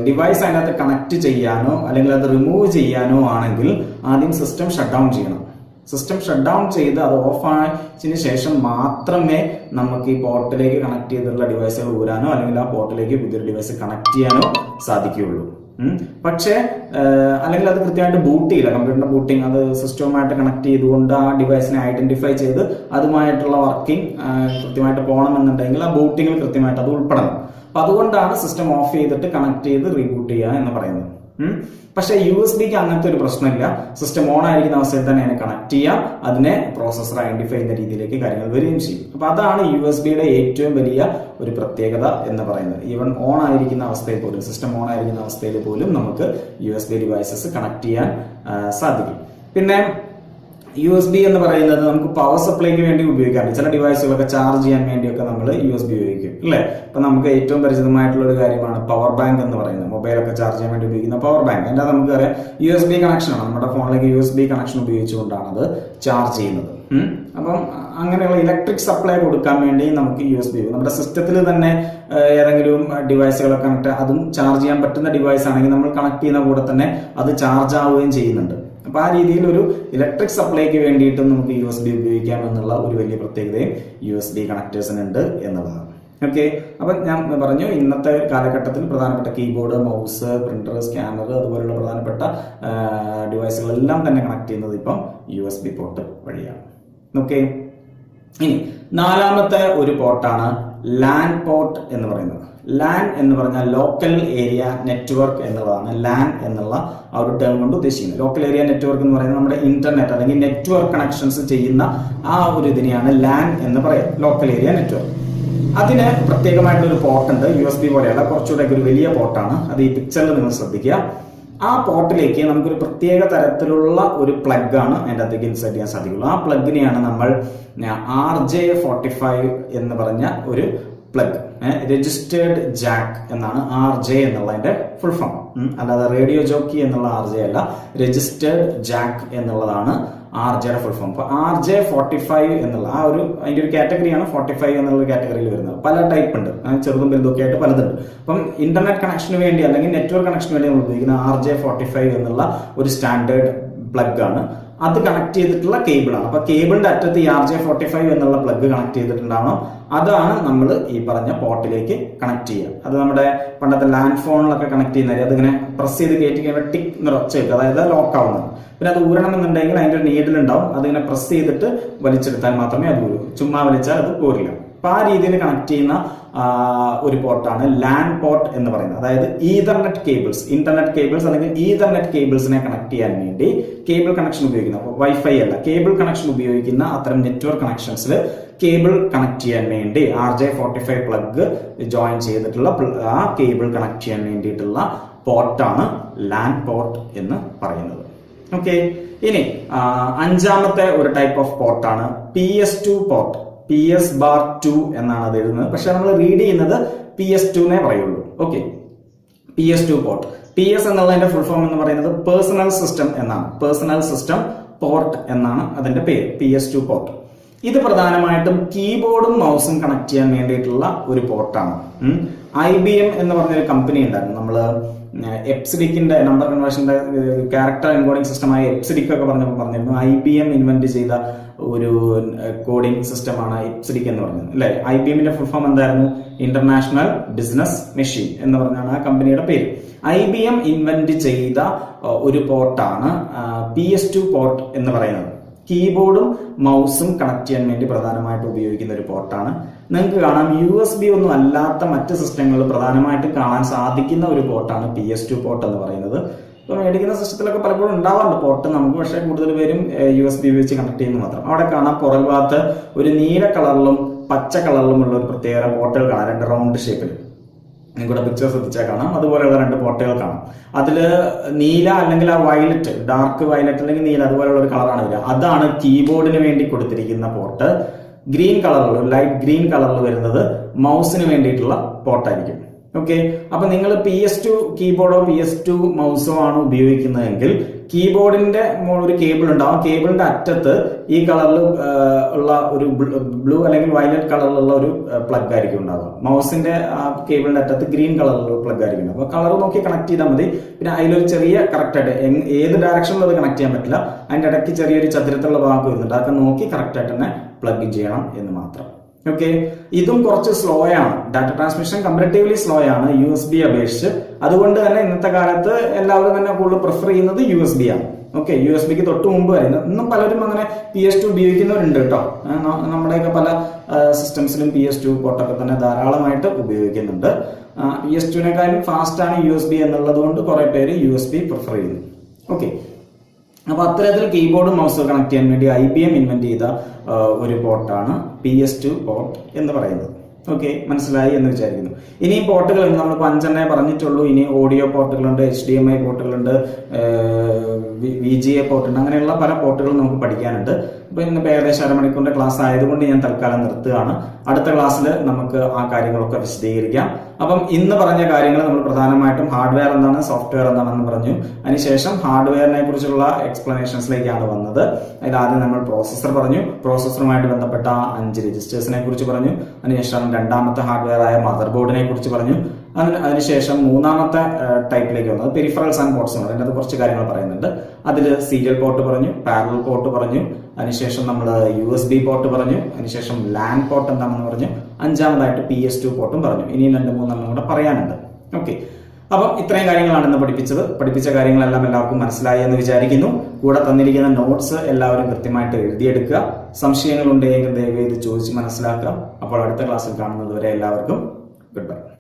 ഡിവൈസ് അതിനകത്ത് കണക്ട് ചെയ്യാനോ അല്ലെങ്കിൽ അത് റിമൂവ് ചെയ്യാനോ ആണെങ്കിൽ ആദ്യം സിസ്റ്റം ഷട്ട് ഡൗൺ ചെയ്യണം. സിസ്റ്റം ഷട്ട് ഡൗൺ ചെയ്ത് അത് ഓഫ് ആയതിനു ശേഷം മാത്രമേ നമുക്ക് ഈ പോർട്ടിലേക്ക് കണക്ട് ചെയ്തിട്ടുള്ള ഡിവൈസുകൾ ഊരാനോ അല്ലെങ്കിൽ ആ പോർട്ടിലേക്ക് പുതിയൊരു ഡിവൈസ് കണക്ട് ചെയ്യാനോ സാധിക്കുകയുള്ളൂ. പക്ഷേ അല്ലെങ്കിൽ അത് കൃത്യമായിട്ട് ബൂട്ട് ചെയ്യില്ല. കമ്പ്യൂട്ടറിന്റെ ബൂട്ടിങ് അത് സിസ്റ്റവുമായിട്ട് കണക്ട് ചെയ്തുകൊണ്ട് ആ ഡിവൈസിനെ ഐഡന്റിഫൈ ചെയ്ത് അതുമായിട്ടുള്ള വർക്കിംഗ് കൃത്യമായിട്ട് പോകണമെന്നുണ്ടെങ്കിൽ ആ ബൂട്ടിങ്ങിൽ കൃത്യമായിട്ട് അത് ഉൾപ്പെടണം. അപ്പൊ അതുകൊണ്ടാണ് സിസ്റ്റം ഓഫ് ചെയ്തിട്ട് കണക്ട് ചെയ്ത് റീബൂട്ട് ചെയ്യുക എന്ന് പറയുന്നത്. പക്ഷെ USB-ക്ക് അങ്ങനത്തെ ഒരു പ്രശ്നമില്ല. സിസ്റ്റം ഓൺ ആയിരിക്കുന്ന അവസ്ഥയിൽ തന്നെ അതിനെ കണക്ട് ചെയ്യാം. അതിനെ പ്രോസസർ ഐഡന്റിഫൈ ചെയ്യുന്ന രീതിയിലേക്ക് കാര്യങ്ങൾ വരികയും ചെയ്യും. അപ്പൊ അതാണ് USB-യുടെ ഏറ്റവും വലിയ ഒരു പ്രത്യേകത എന്ന് പറയുന്നത്. ഈവൻ ഓൺ ആയിരിക്കുന്ന അവസ്ഥയിൽ പോലും, സിസ്റ്റം ഓൺ ആയിരിക്കുന്ന അവസ്ഥയിൽ പോലും നമുക്ക് USB ഡിവൈസസ് കണക്ട് ചെയ്യാൻ സാധിക്കും. പിന്നെ USB എന്ന് പറയുന്നത് നമുക്ക് പവർ സപ്ലൈക്ക് വേണ്ടി ഉപയോഗിക്കാറുണ്ട്. ചില ഡിവൈസുകളൊക്കെ ചാർജ് ചെയ്യാൻ വേണ്ടിയൊക്കെ നമ്മൾ USB ഉപയോഗിക്കും, അല്ലേ? അപ്പൊ നമുക്ക് ഏറ്റവും പരിചിതമായിട്ടുള്ള ഒരു കാര്യമാണ് പവർ ബാങ്ക് എന്ന് പറയുന്നത്. മൊബൈലൊക്കെ ചാർജ് ചെയ്യാൻ വേണ്ടി ഉപയോഗിക്കുന്ന പവർ ബാങ്ക്. അതിൻ്റെ നമുക്കറിയാം USB കണക്ഷനാണ്. നമ്മുടെ ഫോണിലേക്ക് USB കണക്ഷൻ ഉപയോഗിച്ചുകൊണ്ടാണ് അത് ചാർജ് ചെയ്യുന്നത്. അപ്പം അങ്ങനെയുള്ള ഇലക്ട്രിക് സപ്ലൈ കൊടുക്കാൻ വേണ്ടി നമുക്ക് USB നമ്മുടെ സിസ്റ്റത്തിൽ തന്നെ ഏതെങ്കിലും ഡിവൈസുകളൊക്കെ കണക്ട്, അതും ചാർജ് ചെയ്യാൻ പറ്റുന്ന ഡിവൈസ് ആണെങ്കിൽ നമ്മൾ കണക്ട് ചെയ്യുന്ന കൂടെ തന്നെ അത് ചാർജ് ആവുകയും ചെയ്യുന്നുണ്ട്. അപ്പൊ ആ രീതിയിൽ ഒരു ഇലക്ട്രിക് സപ്ലൈക്ക് വേണ്ടിയിട്ടും നമുക്ക് USB ഉപയോഗിക്കാം എന്നുള്ള ഒരു വലിയ പ്രത്യേകതയും USB കണക്ടേഴ്സിനുണ്ട് എന്നുള്ളതാണ്. ഓക്കെ, അപ്പൊ ഞാൻ പറഞ്ഞു ഇന്നത്തെ കാലഘട്ടത്തിൽ പ്രധാനപ്പെട്ട കീബോർഡ്, മൗസ്, പ്രിന്റർ, സ്കാനർ അതുപോലുള്ള പ്രധാനപ്പെട്ട ഡിവൈസുകളെല്ലാം തന്നെ കണക്ട് ചെയ്യുന്നത് ഇപ്പം USB പോർട്ട് വഴിയാണ്. ഓക്കെ, ഇനി 4ാമത്തെ ഒരു പോർട്ടാണ് LAN പോർട്ട് എന്ന് പറയുന്നത്. LAN എന്ന് പറഞ്ഞാൽ ലോക്കൽ ഏരിയ നെറ്റ്വർക്ക് എന്നുള്ളതാണ് LAN എന്നുള്ള ആ ഒരു ടേം കൊണ്ട് ഉദ്ദേശിക്കുന്നത്. ലോക്കൽ ഏരിയ നെറ്റ്വർക്ക് എന്ന് പറയുന്നത് നമ്മുടെ ഇന്റർനെറ്റ് അല്ലെങ്കിൽ നെറ്റ്വർക്ക് കണക്ഷൻസ് ചെയ്യുന്ന ആ ഒരു ഇതിനെയാണ് LAN എന്ന് പറയാം, ലോക്കൽ ഏരിയ നെറ്റ്വർക്ക്. അതിന് പ്രത്യേകമായിട്ടുള്ള ഒരു പോർട്ട് ഉണ്ട്. USB പോലെയല്ല, കുറച്ചുകൂടെ ഒരു വലിയ പോർട്ടാണ്. അത് ഈ പിക്ചറിൽ നിങ്ങൾ ശ്രദ്ധിക്കുക. ആ പോർട്ടിലേക്ക് നമുക്കൊരു പ്രത്യേക തരത്തിലുള്ള ഒരു പ്ലഗ് ആണ് അതിൻ്റെ അകത്തേക്ക് ഇൻസേർട്ട് ചെയ്യാൻ സാധിക്കുള്ളൂ. ആ പ്ലഗിനെയാണ് നമ്മൾ RJ45 എന്ന് പറഞ്ഞ ഒരു പ്ലഗ്, രജിസ്റ്റേർഡ് ജാക്ക് എന്നാണ് RJ എന്നുള്ളതിന്റെ ഫുൾ ഫോം. അല്ലാതെ റേഡിയോ ജോക്കി എന്നുള്ള RJ അല്ല, രജിസ്റ്റേർഡ് ജാക്ക് എന്നുള്ളതാണ് RJയുടെ ഫുൾ ഫോം. അപ്പൊ RJ45 എന്നുള്ള അതിന്റെ ഒരു കാറ്റഗറിയാണ് 45 എന്നുള്ള കാറ്റഗറിയിൽ വരുന്നത്. പല ടൈപ്പ് ഉണ്ട്, ചെറുതും വലുതൊക്കെ ആയിട്ട് പലതുണ്ട്. അപ്പം ഇന്റർനെറ്റ് കണക്ഷന് വേണ്ടി അല്ലെങ്കിൽ നെറ്റ്വർക്ക് കണക്ഷന് വേണ്ടി നമ്മൾ ഉപയോഗിക്കുന്ന RJ45 എന്നുള്ള ഒരു സ്റ്റാൻഡേർഡ് പ്ലഗ് ആണ്. അത് കണക്ട് ചെയ്തിട്ടുള്ള കേബിളാണ്. അപ്പൊ കേബിളിന്റെ അറ്റത്ത് ഈ RJ45 എന്നുള്ള പ്ലഗ് കണക്ട് ചെയ്തിട്ടുണ്ടാവണം. അതാണ് നമ്മൾ ഈ പറഞ്ഞ പോർട്ടിലേക്ക് കണക്ട് ചെയ്യുക. അത് നമ്മുടെ പണ്ടത്തെ ലാൻഡ് ഫോണിലൊക്കെ കണക്ട് ചെയ്യുന്ന അതിങ്ങനെ പ്രസ് ചെയ്ത് കയറ്റി കഴിയുമ്പോൾ ടിക് എന്നൊരൊച്ച കിട്ടും, അതായത് ലോക്ക് ആവുന്നത്. പിന്നെ അത് ഊരണമെന്നുണ്ടെങ്കിൽ അതിന്റെ ഒരു നീഡിൽ ഉണ്ടാവും, അതിങ്ങനെ പ്രസ് ചെയ്തിട്ട് വലിച്ചെടുത്താൽ മാത്രമേ അത് ഊരൂ, ചുമ്മാ വലിച്ചാൽ അത് പോരില്ല. അപ്പൊ ആ രീതിയിൽ കണക്ട് ചെയ്യുന്ന ഒരു പോർട്ടാണ് ലാൻ പോർട്ട് എന്ന് പറയുന്നത്. അതായത് ഈതർനെറ്റ് കേബിൾസ്, ഇന്റർനെറ്റ് കേബിൾസ് അല്ലെങ്കിൽ ഈതർനെറ്റ് കേബിൾസിനെ കണക്ട് ചെയ്യാൻ വേണ്ടി കേബിൾ കണക്ഷൻ ഉപയോഗിക്കുന്ന, വൈഫൈ അല്ല, കേബിൾ കണക്ഷൻ ഉപയോഗിക്കുന്ന അത്തരം നെറ്റ്വർക്ക് കണക്ഷൻസിൽ കേബിൾ കണക്ട് ചെയ്യാൻ വേണ്ടി RJ45 പ്ലഗ് ജോയിൻ ചെയ്തിട്ടുള്ള ആ കേബിൾ കണക്ട് ചെയ്യാൻ വേണ്ടിയിട്ടുള്ള പോർട്ടാണ് ലാൻ പോർട്ട് എന്ന് പറയുന്നത്. ഓക്കെ, ഇനി അഞ്ചാമത്തെ ഒരു type of പോർട്ടാണ് PS2 port. PS2 എന്നാണ് അത് എഴുതുന്നത്, പക്ഷെ നമ്മൾ റീഡ് ചെയ്യുന്നത് PS2 പറയുള്ളൂ. Okay, PS2 port. PS എന്നുള്ളതിന്റെ ഫുൾ ഫോം എന്ന് പറയുന്നത് പേഴ്സണൽ സിസ്റ്റം എന്നാണ്. പേഴ്സണൽ സിസ്റ്റം പോർട്ട് എന്നാണ് അതിന്റെ പേര്, PS2 പോർട്ട്. ഇത് പ്രധാനമായിട്ടും കീബോർഡും മൗസും കണക്ട് ചെയ്യാൻ വേണ്ടിയിട്ടുള്ള ഒരു പോർട്ടാണ്. IBM എന്ന് പറഞ്ഞൊരു കമ്പനി ഉണ്ടായിരുന്നു. നമ്മള് എപ്സിഡിക്കിന്റെ നമ്പർ കൺവേർഷന്റെ ക്യാരക്ടർ എൻകോഡിംഗ് സിസ്റ്റമായ എപ്സിഡിക് ഒക്കെ പറഞ്ഞിരുന്നു. IBM ഇൻവെന്റ് ചെയ്ത ഒരു കോഡിംഗ് സിസ്റ്റമാണ് എപ്സിഡിക് എന്ന് പറഞ്ഞത്, അല്ലെ? IBMന്റെ ഫുൾ ഫോം എന്തായിരുന്നു? ഇന്റർനാഷണൽ ബിസിനസ് മെഷീൻ എന്ന് പറഞ്ഞാണ് ആ കമ്പനിയുടെ പേര്. IBM ഇൻവെന്റ് ചെയ്ത ഒരു പോർട്ടാണ് PS2 പോർട്ട് എന്ന് പറയുന്നത്. കീബോർഡും മൗസും കണക്ട് ചെയ്യാൻ വേണ്ടി പ്രധാനമായിട്ട് ഉപയോഗിക്കുന്ന ഒരു പോർട്ടാണ്. നിങ്ങൾക്ക് കാണാം USB ഒന്നും അല്ലാത്ത മറ്റ് സിസ്റ്റങ്ങളിൽ പ്രധാനമായിട്ട് കാണാൻ സാധിക്കുന്ന ഒരു പോർട്ടാണ് PS2 പോർട്ട് എന്ന് പറയുന്നത്. ഇപ്പൊ മേടിക്കുന്ന സിസ്റ്റത്തിലൊക്കെ പലപ്പോഴും ഉണ്ടാവാറുണ്ട് പോർട്ട് നമുക്ക്, പക്ഷേ കൂടുതൽ പേരും USB ഉപയോഗിച്ച് കണക്ട് ചെയ്യുന്നത് മാത്രം. അവിടെ കാണാം പുറകുഭാഗത്ത് ഒരു നീല കളറിലും പച്ച കളറിലും ഉള്ള ഒരു പ്രത്യേക പോർട്ടുകൾ കാണാം, രണ്ട് റൗണ്ട് ഷേപ്പിൽ. നിങ്ങളുടെ പിക്ചർ ശ്രദ്ധിച്ചാൽ കാണാം. അതുപോലെയുള്ള രണ്ട് പോർട്ടുകൾ കാണാം. അതില് നീല അല്ലെങ്കിൽ ആ വയലറ്റ്, ഡാർക്ക് വയലറ്റ് അല്ലെങ്കിൽ നീല, അതുപോലെയുള്ള ഒരു കളറാണ് വരിക. അതാണ് കീബോർഡിന് വേണ്ടി കൊടുത്തിരിക്കുന്ന പോർട്ട്. ഗ്രീൻ കളറിൽ, ലൈറ്റ് ഗ്രീൻ കളറിൽ വരുന്നത് മൗസിന് വേണ്ടിയിട്ടുള്ള പോർട്ടായിരിക്കും. ഓക്കെ, അപ്പൊ നിങ്ങൾ PS2 കീബോർഡോ PS2 മൗസോ ആണ് ഉപയോഗിക്കുന്നതെങ്കിൽ കീബോർഡിന്റെ ഒരു കേബിൾ ഉണ്ടാവും. കേബിളിന്റെ അറ്റത്ത് ഈ കളറിൽ ഉള്ള ഒരു ബ്ലൂ അല്ലെങ്കിൽ വയലറ്റ് കളറിലുള്ള ഒരു പ്ലഗ് ആയിരിക്കും ഉണ്ടാവുക. മൗസിന്റെ ആ കേബിളിന്റെ അറ്റത്ത് ഗ്രീൻ കളറിലുള്ള പ്ലഗ് ആയിരിക്കും. അപ്പൊ കളർ നോക്കി കണക്ട് ചെയ്താൽ മതി. പിന്നെ അതിലൊരു ചെറിയ കറക്റ്റ് ആയിട്ട് ഏത് ഡയറക്ഷനിലും അത് കണക്ട് ചെയ്യാൻ പറ്റില്ല. അതിന്റെ ഇടയ്ക്ക് ചെറിയൊരു ചതുരത്തിലുള്ള ഭാഗം വരുന്നുണ്ട്, അതൊക്കെ നോക്കി കറക്റ്റ് ആയിട്ട് തന്നെ പ്ലഗ് ചെയ്യണം എന്ന് മാത്രം. ഓക്കെ, ഇതും കുറച്ച് സ്ലോ ആണ്. ഡാറ്റ ട്രാൻസ്മിഷൻ കമ്പാരിറ്റീവ്ലി സ്ലോ ആണ് USB അപേക്ഷിച്ച്. അതുകൊണ്ട് തന്നെ ഇന്നത്തെ കാലത്ത് എല്ലാവരും തന്നെ കൂടുതൽ പ്രിഫർ ചെയ്യുന്നത് USB ആണ്. ഓക്കെ, USB-ക്ക് തൊട്ട് മുമ്പ് വരുന്നത്. ഇന്നും പലരും അങ്ങനെ PS2 ഉപയോഗിക്കുന്നവരുണ്ട് കേട്ടോ. നമ്മുടെയൊക്കെ പല സിസ്റ്റംസിലും PS2 പോർട്ടൊക്കെ തന്നെ ധാരാളമായിട്ട് ഉപയോഗിക്കുന്നുണ്ട്. PS2-നേക്കാളും ഫാസ്റ്റ് ആണ് USB എന്നുള്ളത് കൊണ്ട് കുറെ പേര് USB പ്രിഫർ ചെയ്യുന്നു. ഓക്കെ, അപ്പൊ അത്തരത്തിൽ കീബോർഡും മൗസും കണക്ട് ചെയ്യാൻ വേണ്ടി IBM ഇൻവെന്റ് ചെയ്ത ഒരു പോർട്ടാണ് PS2 പോർട്ട് എന്ന് പറയുന്നത്. ഓക്കെ, മനസ്സിലായി എന്ന് വിചാരിക്കുന്നു. ഇനി പോർട്ടുകൾ നമ്മളിപ്പോൾ 5 പറഞ്ഞിട്ടുള്ളൂ. ഇനി ഓഡിയോ പോർട്ടുകളുണ്ട്, HDMI പോർട്ടുകളുണ്ട്, VGA പോർട്ടുണ്ട്, അങ്ങനെയുള്ള പല പോർട്ടുകളും നമുക്ക് പഠിക്കാനുണ്ട്. അപ്പൊ ഇന്നിപ്പോൾ ഏകദേശം അരമണിക്കൂറിന്റെ ക്ലാസ് ആയതുകൊണ്ട് ഞാൻ തൽക്കാലം നിർത്തുകയാണ്. അടുത്ത ക്ലാസ്സിൽ നമുക്ക് ആ കാര്യങ്ങളൊക്കെ വിശദീകരിക്കാം. അപ്പം ഇന്ന് പറഞ്ഞ കാര്യങ്ങൾ നമ്മൾ പ്രധാനമായിട്ടും ഹാർഡ്വെയർ എന്താണ്, സോഫ്റ്റ്വെയർ എന്താണെന്ന് പറഞ്ഞു. അതിനുശേഷം ഹാർഡ്വെയറിനെ കുറിച്ചുള്ള എക്സ്പ്ലനേഷൻസിലേക്കാണ് വന്നത്. അതിൽ ആദ്യം നമ്മൾ പ്രോസസ്സർ പറഞ്ഞു, പ്രോസസ്സറുമായിട്ട് ബന്ധപ്പെട്ട 5 രജിസ്റ്റേഴ്സിനെ കുറിച്ച് പറഞ്ഞു. അതിനുശേഷം രണ്ടാമത്തെ ഹാർഡ്വെയർ ആയ മദർ ബോർഡിനെ കുറിച്ച് പറഞ്ഞു. അതിനുശേഷം മൂന്നാമത്തെ ടൈപ്പിലേക്ക് വന്നത് പെരിഫറൽസ് ആൻഡ് പോർട്ട്സ് ആണ്. അതിനകത്ത് കുറച്ച് കാര്യങ്ങൾ പറയുന്നുണ്ട്. അതിൽ സീരിയൽ പോർട്ട് പറഞ്ഞു, പാരലൽ പോർട്ട് പറഞ്ഞു, അതിനുശേഷം നമ്മൾ USB പോർട്ട് പറഞ്ഞു, അതിനുശേഷം ലാൻ പോർട്ട് എന്താണെന്ന് പറഞ്ഞു, അഞ്ചാമതായിട്ട് PS2 പോർട്ടും പറഞ്ഞു. ഇനിയും 2-3 കൂടെ പറയാനുണ്ട്. ഓക്കെ, അപ്പം ഇത്രയും കാര്യങ്ങളാണ് ഇന്ന് പഠിപ്പിച്ചത്. പഠിപ്പിച്ച കാര്യങ്ങളെല്ലാം എല്ലാവർക്കും മനസ്സിലായി എന്ന് വിചാരിക്കുന്നു. കൂടെ തന്നിരിക്കുന്ന നോട്ട്സ് എല്ലാവരും കൃത്യമായിട്ട് എഴുതിയെടുക്കുക. സംശയങ്ങൾ ഉണ്ടെങ്കിൽ ദയവേത് ചോദിച്ച് മനസ്സിലാക്കുക. അപ്പോൾ അടുത്ത ക്ലാസ്സിൽ കാണുന്നത് വരെ എല്ലാവർക്കും ഗുഡ് ബൈ.